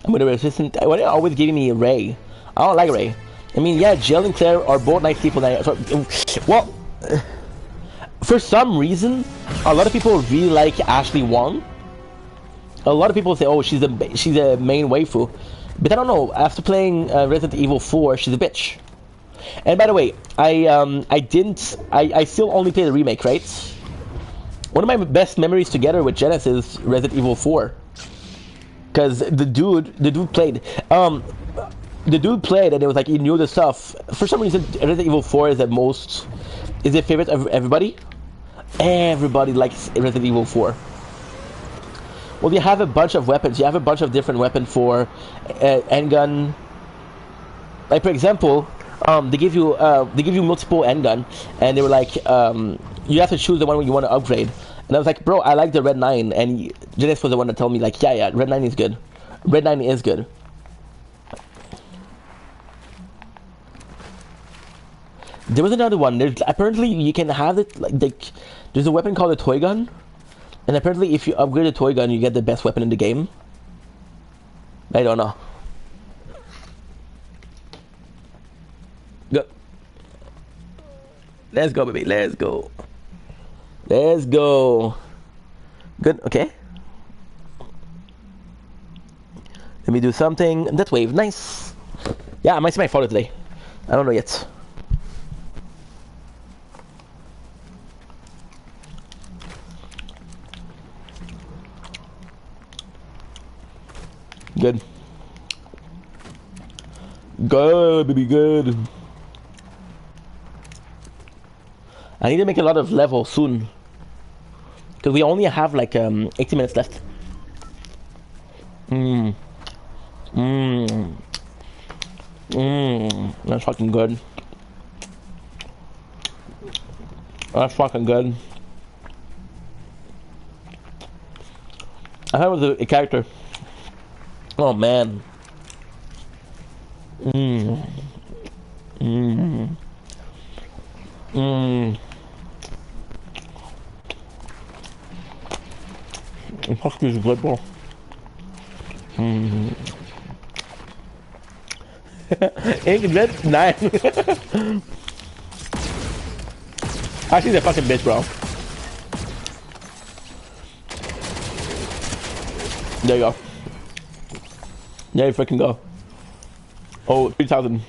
I'm gonna resistant. Why are you always giving me Ray? I don't like Ray. I mean, yeah, Jill and Claire are both nice people. Well, for some reason, a lot of people really like Ashley Wong. A lot of people say, "Oh, she's a main waifu," but I don't know. After playing Resident Evil 4, she's a bitch. And by the way, I still only play the remake, right? One of my best memories together with Janice is Resident Evil 4, because the dude played. The dude played, and it was like he knew the stuff. For some reason, Resident Evil 4 is the favorite of everybody. Everybody likes Resident Evil 4. Well, you have a bunch of weapons. You have a bunch of different weapons for handgun. Like, for example, they give you multiple handgun, and they were like, you have to choose the one you want to upgrade. And I was like, bro, I like the Red 9, and Janice was the one that told me, like, yeah, Red 9 is good. Red 9 is good. There was another one. There's apparently you can have it like there's a weapon called a toy gun, and apparently if you upgrade a toy gun, you get the best weapon in the game. I don't know. Go. Let's go, baby. Let's go. Let's go. Good. Okay. Let me do something. That wave. Nice. Yeah, I might see my photo today. I don't know yet. Good. Good, baby, good. I need to make a lot of levels soon, because we only have like 80 minutes left. That's fucking good. That's fucking good. I thought it was a character. Oh man. Fuck this blood ball. Ink red 9. Actually, the fucking bitch, bro. There you go. There you freaking go. Oh, 3,000.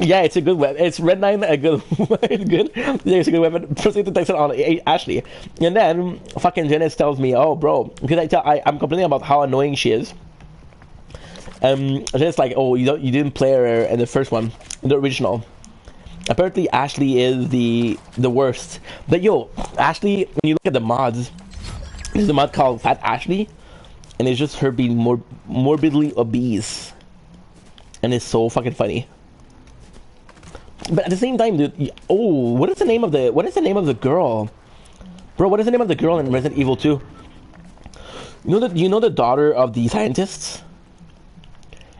Yeah, it's a good weapon. It's Red 9, a good. It's good. Yeah, it's a good weapon. Proceed to text it on Ashley, and then fucking Janice tells me, "Oh, bro," because I'm complaining about how annoying she is. Janice like, "Oh, you didn't play her in the first one, in the original." Apparently, Ashley is the worst. But yo, Ashley, when you look at the mods, there's a mod called Fat Ashley, and it's just her being morbidly obese, and it's so fucking funny. But at the same time, dude, oh, what is the name of the girl? Bro, what is the name of the girl in Resident Evil 2? You know the daughter of the scientists?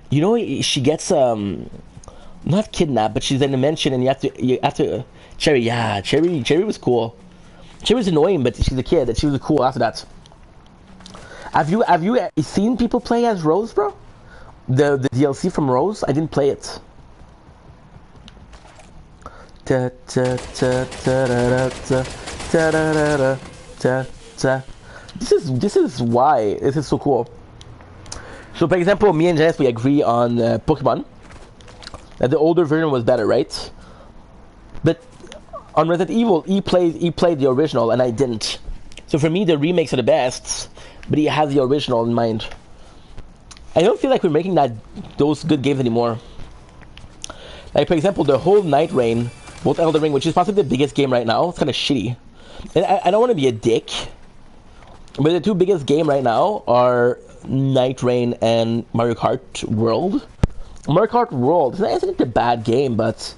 You know she gets not kidnapped, but she's in a mansion, and you have to Cherry, yeah, Cherry was cool. Cherry was annoying, but she's a kid, and she was cool after that. Have you seen people play as Rose, bro? The DLC from Rose? I didn't play it. This is why this is so cool. So, for example, me and Jess, we agree on Pokemon. That the older version was better, right? But on Resident Evil, he played the original, and I didn't. So for me, the remakes are the best, but he has the original in mind. I don't feel like we're making those good games anymore. Like, for example, the whole Night Rain, both Elden Ring, which is possibly the biggest game right now, it's kind of shitty. And I don't want to be a dick, but the two biggest game right now are Night Rain and Mario Kart World. Mario Kart World isn't a bad game, but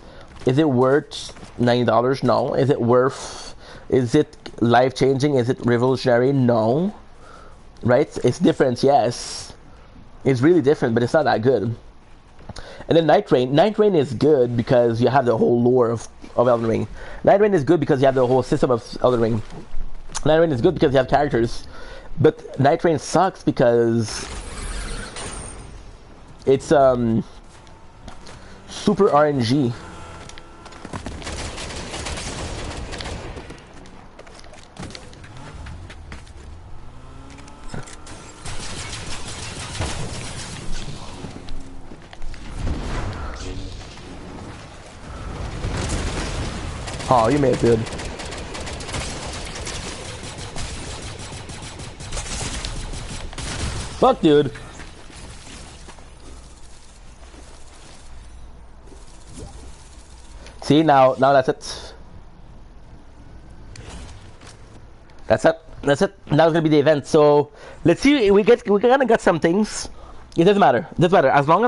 is it worth $90? No. Is it worth? Is it life changing? Is it revolutionary? No. Right? It's different, yes. It's really different, but it's not that good. And then Night Rain is good because you have the whole lore of Elden Ring. Night Rain is good because you have the whole system of Elden Ring. Night Rain is good because you have characters. But Night Rain sucks because it's super RNG. Oh, you made it, dude. Fuck, dude. See, now that's it. That's it. That's it. Now it's gonna be the event. So let's see. We kind of got some things. It doesn't matter. It doesn't matter. As long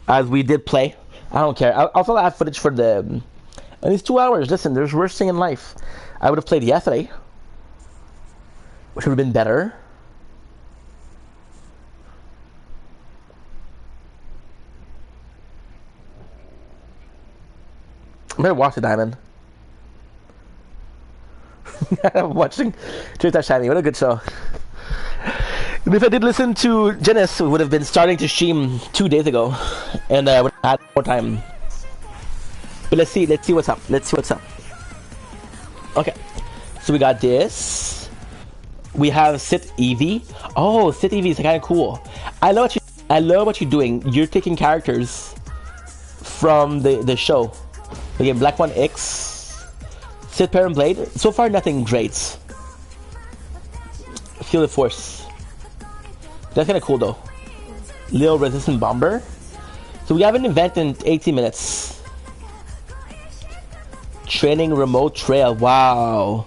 as we did play, I don't care. I'll also have footage for the. And it's 2 hours. Listen, there's worse thing in life. I would have played yesterday, which would have been better. I better watch the Diamond. I'm watching Twitter Shiny. What a good show. And if I did listen to Genis, we would have been starting to stream 2 days ago, and I would have had more time. But let's see what's up. Let's see what's up. Okay, so we got this. We have Sit Eevee. Oh, Sit Eevee is kind of cool. I love what you're doing. You're taking characters from the show. Okay, Black One X, Sit Parent Blade. So far, nothing great. Feel the Force. That's kind of cool though. Lil Resistant Bomber. So we have an event in 18 minutes. Training Remote Trail. Wow.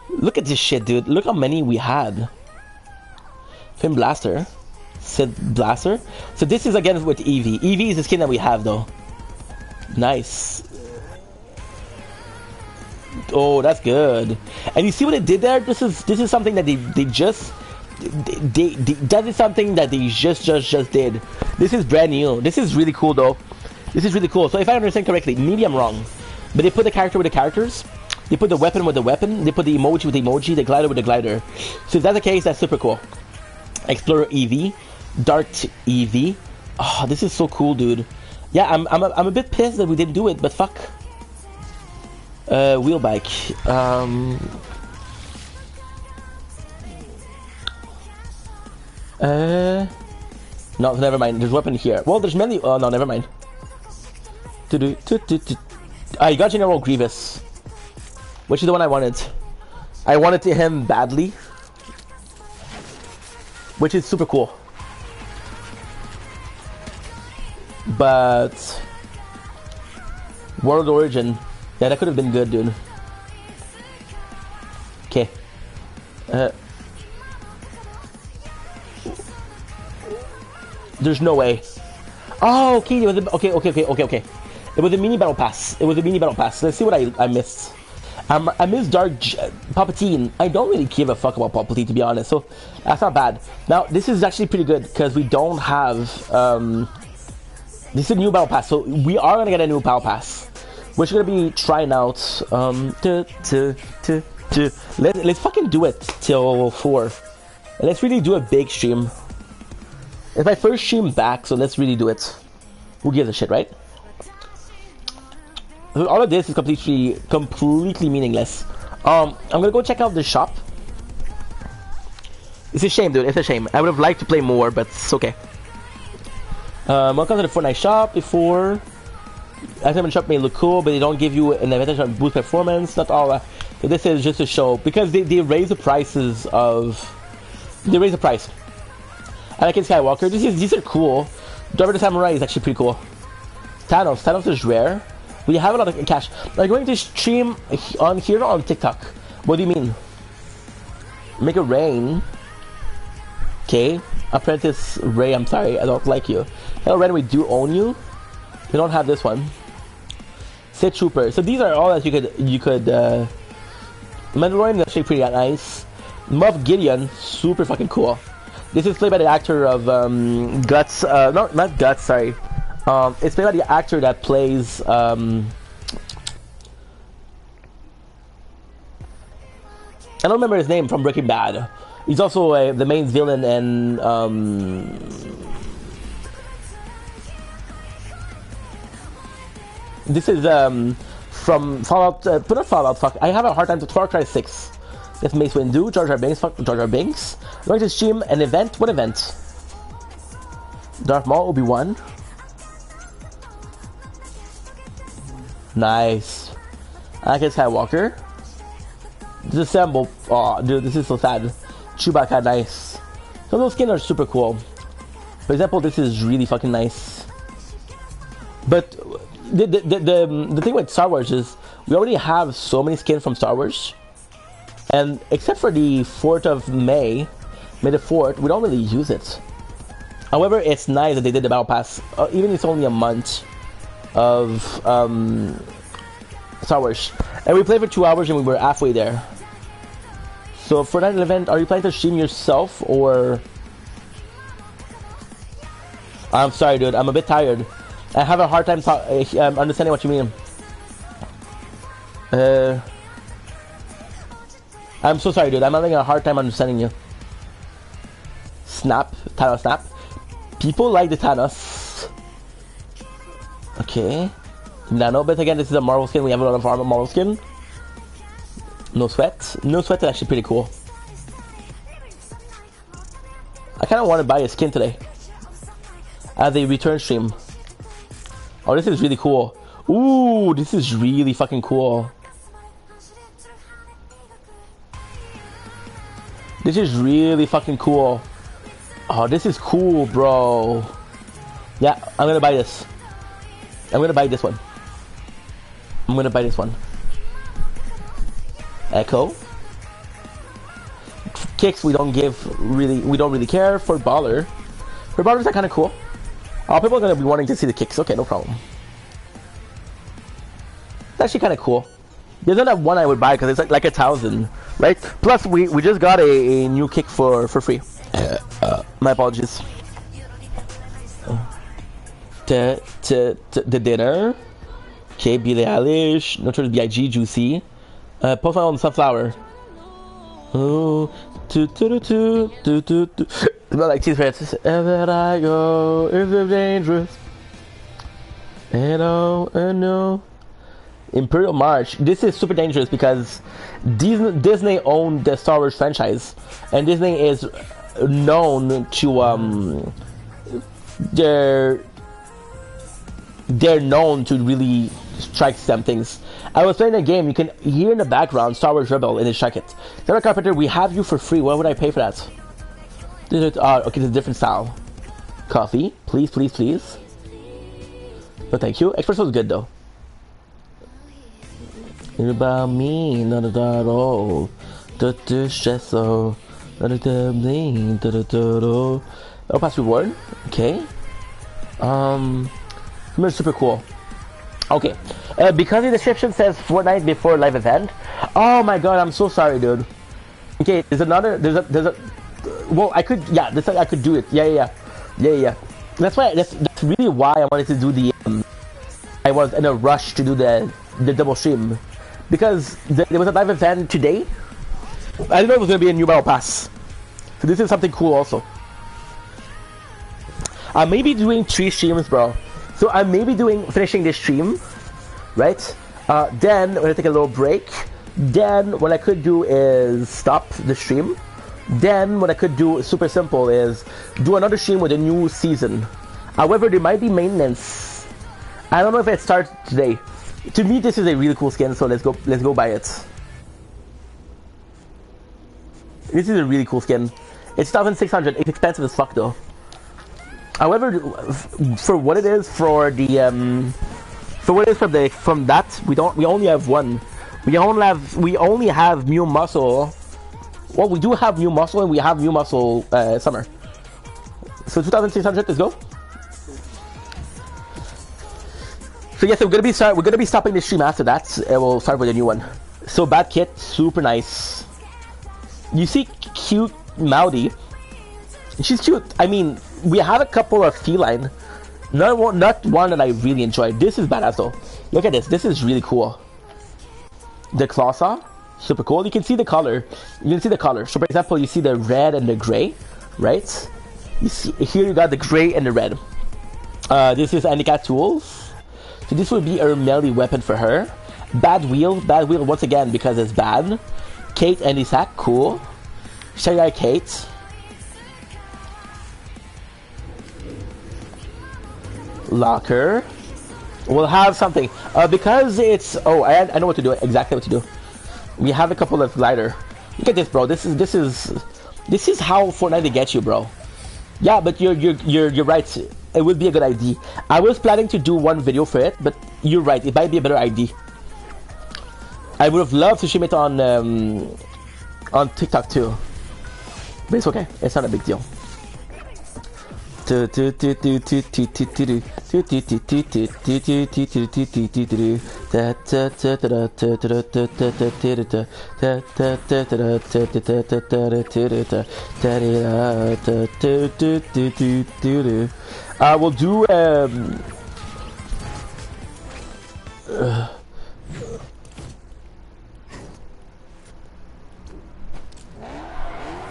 Look at this shit, dude. Look how many we had. Fin Blaster. Sid Blaster. So this is again with Eevee. Eevee is the skin that we have though. Nice. Oh, that's good. And you see what it did there? This is something that they that is something that they just did. This is brand new. This is really cool though. This is really cool. So if I understand correctly, maybe I'm wrong, but they put the character with the characters, they put the weapon with the weapon, they put the emoji with the emoji, the glider with the glider. So if that's the case, that's super cool. Explorer Eevee, Dart Eevee. Oh, this is so cool, dude. Yeah, I'm a bit pissed that we didn't do it, but fuck. Wheel bike. No, never mind. There's weapon here. Well, there's many. Oh no, never mind. I got General Grievous, which is the one I wanted. I wanted him badly, which is super cool. But World Origin, yeah, that could have been good, dude. Okay. There's no way. Oh, okay. It was okay. It was a mini battle pass. Let's see what I missed. I missed Dark Palpatine. I don't really give a fuck about Palpatine, to be honest. So that's not bad. Now this is actually pretty good because we don't have. This is a new battle pass, so we are gonna get a new battle pass, which we're gonna be trying out. Let's fucking do it till 4, and let's really do a big stream. It's my first stream back, so let's really do it. Who gives a shit, right? So all of this is completely meaningless. I'm gonna go check out the shop. It's a shame, dude. It's a shame. I would have liked to play more, but it's okay. Welcome to the Fortnite shop. Before, items in the shop may look cool, but they don't give you an advantage on boost performance. Not all. So this is just a show because they raise the prices of. They raise the price. Anakin Skywalker. These are cool. Driver the Samurai is actually pretty cool. Thanos is rare. We have a lot of cash. Are you going to stream on here or on TikTok? What do you mean? Make it rain. Okay. Apprentice Ray, I'm sorry, I don't like you. Hello Ren, we do own you. We don't have this one. Sith Trooper. So these are all that you could Mandalorian is actually pretty nice. Moff Gideon, super fucking cool. This is played by the actor of Guts. No, not Guts. Sorry. It's played by the actor that plays. I don't remember his name from Breaking Bad. He's also the main villain in. This is from Fallout. Not Fallout. Fuck. I have a hard time to Far Cry 6. That's Mace Windu, Jar Jar Binks. Fuck Jar Jar Binks. I'm going to stream an event. What event? Darth Maul, Obi-Wan. Nice. Anakin Skywalker. Disassemble. Oh, dude, this is so sad. Chewbacca, nice. Some of those skins are super cool. For example, this is really fucking nice. But the thing with Star Wars is we already have so many skins from Star Wars. And except for the 4th of May, May the 4th, we don't really use it. However, it's nice that they did the Battle Pass, even if it's only a month of Star Wars. And we played for 2 hours and we were halfway there. So for that event, are you planning to stream yourself or... I'm sorry, dude. I'm a bit tired. I have a hard time understanding what you mean. I'm so sorry, dude. I'm having a hard time understanding you. Snap. Thanos snap. People like the Thanos. Okay. Nano, but again, this is a Marvel skin. We have a lot of Marvel skin. No Sweat. No Sweat is actually pretty cool. I kind of want to buy a skin today. As a return stream. Oh, this is really cool. Ooh, this is really fucking cool. This is really fucking cool. Oh, this is cool, bro. Yeah, I'm gonna buy this. I'm gonna buy this one. I'm gonna buy this one. Echo. Kicks we don't really care. For Ballers are kind of cool. People are gonna be wanting to see the kicks. Okay, no problem. It's actually kind of cool. There's not that one I would buy because it's like 1,000, right? Plus, we just got a new kick for free. My apologies. The dinner. Okay, Billie Eilish. Notorious B.I.G. Juicy. Post on Sunflower. Oh, Smell like cheese Francis. Ever I go, is it dangerous? And no. Imperial March. This is super dangerous because Disney owned the Star Wars franchise, and Disney is known to they're known to really strike some things. I was playing a game. You can hear in the background Star Wars Rebel in the Strike It. Sarah Carpenter, we have you for free. Why would I pay for that? Okay, it's a different style. Coffee, please, please, please. No, thank you. Espresso is good though. It's about me, not at all. Espresso, not at all. Oh, pass reward. Okay. It's super cool. Okay. Because the description says Fortnite before live event. Oh my god, I'm so sorry, dude. Okay, there's a. Well, I could, yeah. I could do it. Yeah. That's why. That's really why I wanted to do the. I was in a rush to do the double stream, because there was a live event today. I didn't know it was gonna be a new battle pass. So this is something cool also. I may be doing 3 streams, bro. So I may be finishing this stream, right? Then we're gonna take a little break. Then what I could do is stop the stream. Then what I could do, super simple, is do another stream with a new season. However, there might be maintenance. I don't know if it starts today. To me, this is a really cool skin, so let's go buy it. This is a really cool skin. It's 1,600. It's expensive as fuck though. However, for what it is, for So what is from that? We only have one. We only have Mew Muscle. Well, we do have Mew Muscle and we have Mew Muscle Summer. So 2,600. Let's go. So yes, we're gonna be stopping the stream after that, and we'll start with a new one. So Bad Kit, super nice. You see, cute Maudie. She's cute. I mean, we have a couple of feline. Not one that I really enjoyed. This is badass though. Look at this. This is really cool. The claw saw, super cool. You can see the color. You can see the color. So for example, you see the red and the gray, right? You see here you got the gray and the red. This is Anika Tools. So this would be a melee weapon for her. Bad Wheel once again because it's bad. Kate and Isaac, cool. Shy Guy Kate. Locker. We'll have something because it's I know what to do, exactly what to do. We have a couple of glider. Look at this, bro. This is how Fortnite gets you, bro. Yeah, but you're right. It would be a good idea. I was planning to do one video for it, but you're right. It might be a better idea. I would have loved to stream it on TikTok too, but it's okay. It's not a big deal. We'll do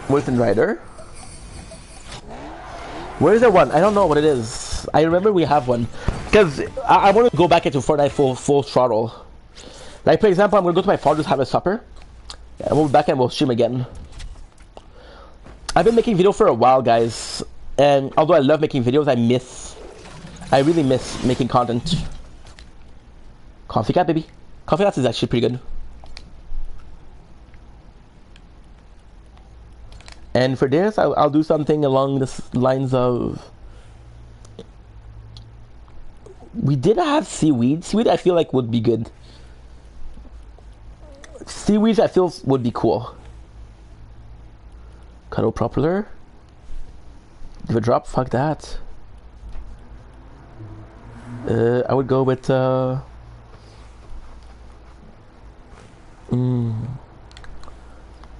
Wolfen Rider. Where is there one? I don't know what it is. I remember we have one. Because I want to go back into Fortnite full throttle. Like, for example, I'm going to go to my father's, have a supper. And we'll be back and we'll stream again. I've been making videos for a while, guys. And although I love making videos, I really miss making content. Coffee Cat, baby. Coffee Cat is actually pretty good. And for this, I'll do something along the lines of... We did have seaweed. Seaweed I feel like would be good. Seaweed I feel would be cool. Cuddle Propeller. Give a drop? Fuck that. I would go with...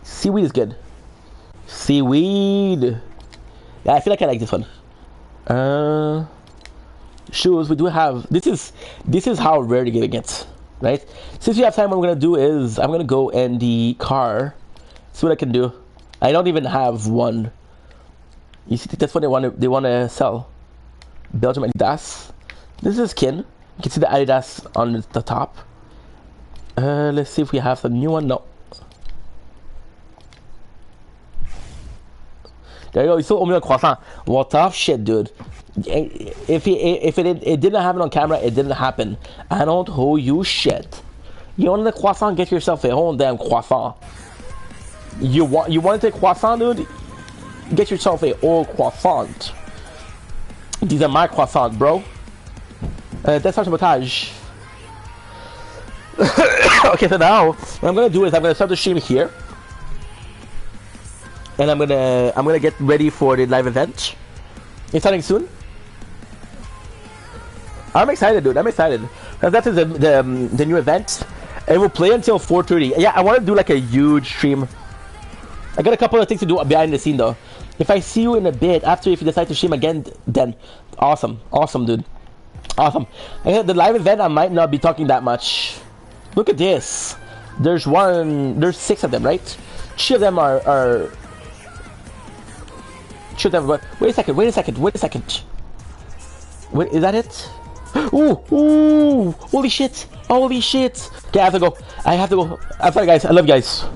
Seaweed is good. Seaweed. Yeah, I feel like I like this one. Shoes we do have. This is how rare the game gets, right? Since we have time, what I'm gonna do is I'm gonna go in the car, see what I can do. I don't even have one. You see, that's what they want to sell. Belgium Adidas. This is skin. You can see the Adidas on the top. Let's see if we have some new one. No. There you go. You still owe me a croissant. What tough shit, dude. If it didn't happen on camera, it didn't happen. I don't owe you shit. You want a croissant? Get yourself a whole damn croissant. You want a croissant, dude? Get yourself a whole croissant. These are my croissants, bro. That's our sabotage. Okay, so now what I'm gonna do is I'm gonna start the stream here. And I'm gonna get ready for the live event. It's starting soon. I'm excited, dude. I'm excited. That is the new event. And we'll play until 4:30. Yeah, I want to do like a huge stream. I got a couple of things to do behind the scene though. If I see you in a bit after, if you decide to stream again, then awesome, dude, awesome. The live event, I might not be talking that much. Look at this. There's 6 of them, right? 3 of them are. Shoot them, but wait a second. Wait, is that it? Ooh, holy shit. Okay, I have to go. I'm sorry, guys. I love you guys.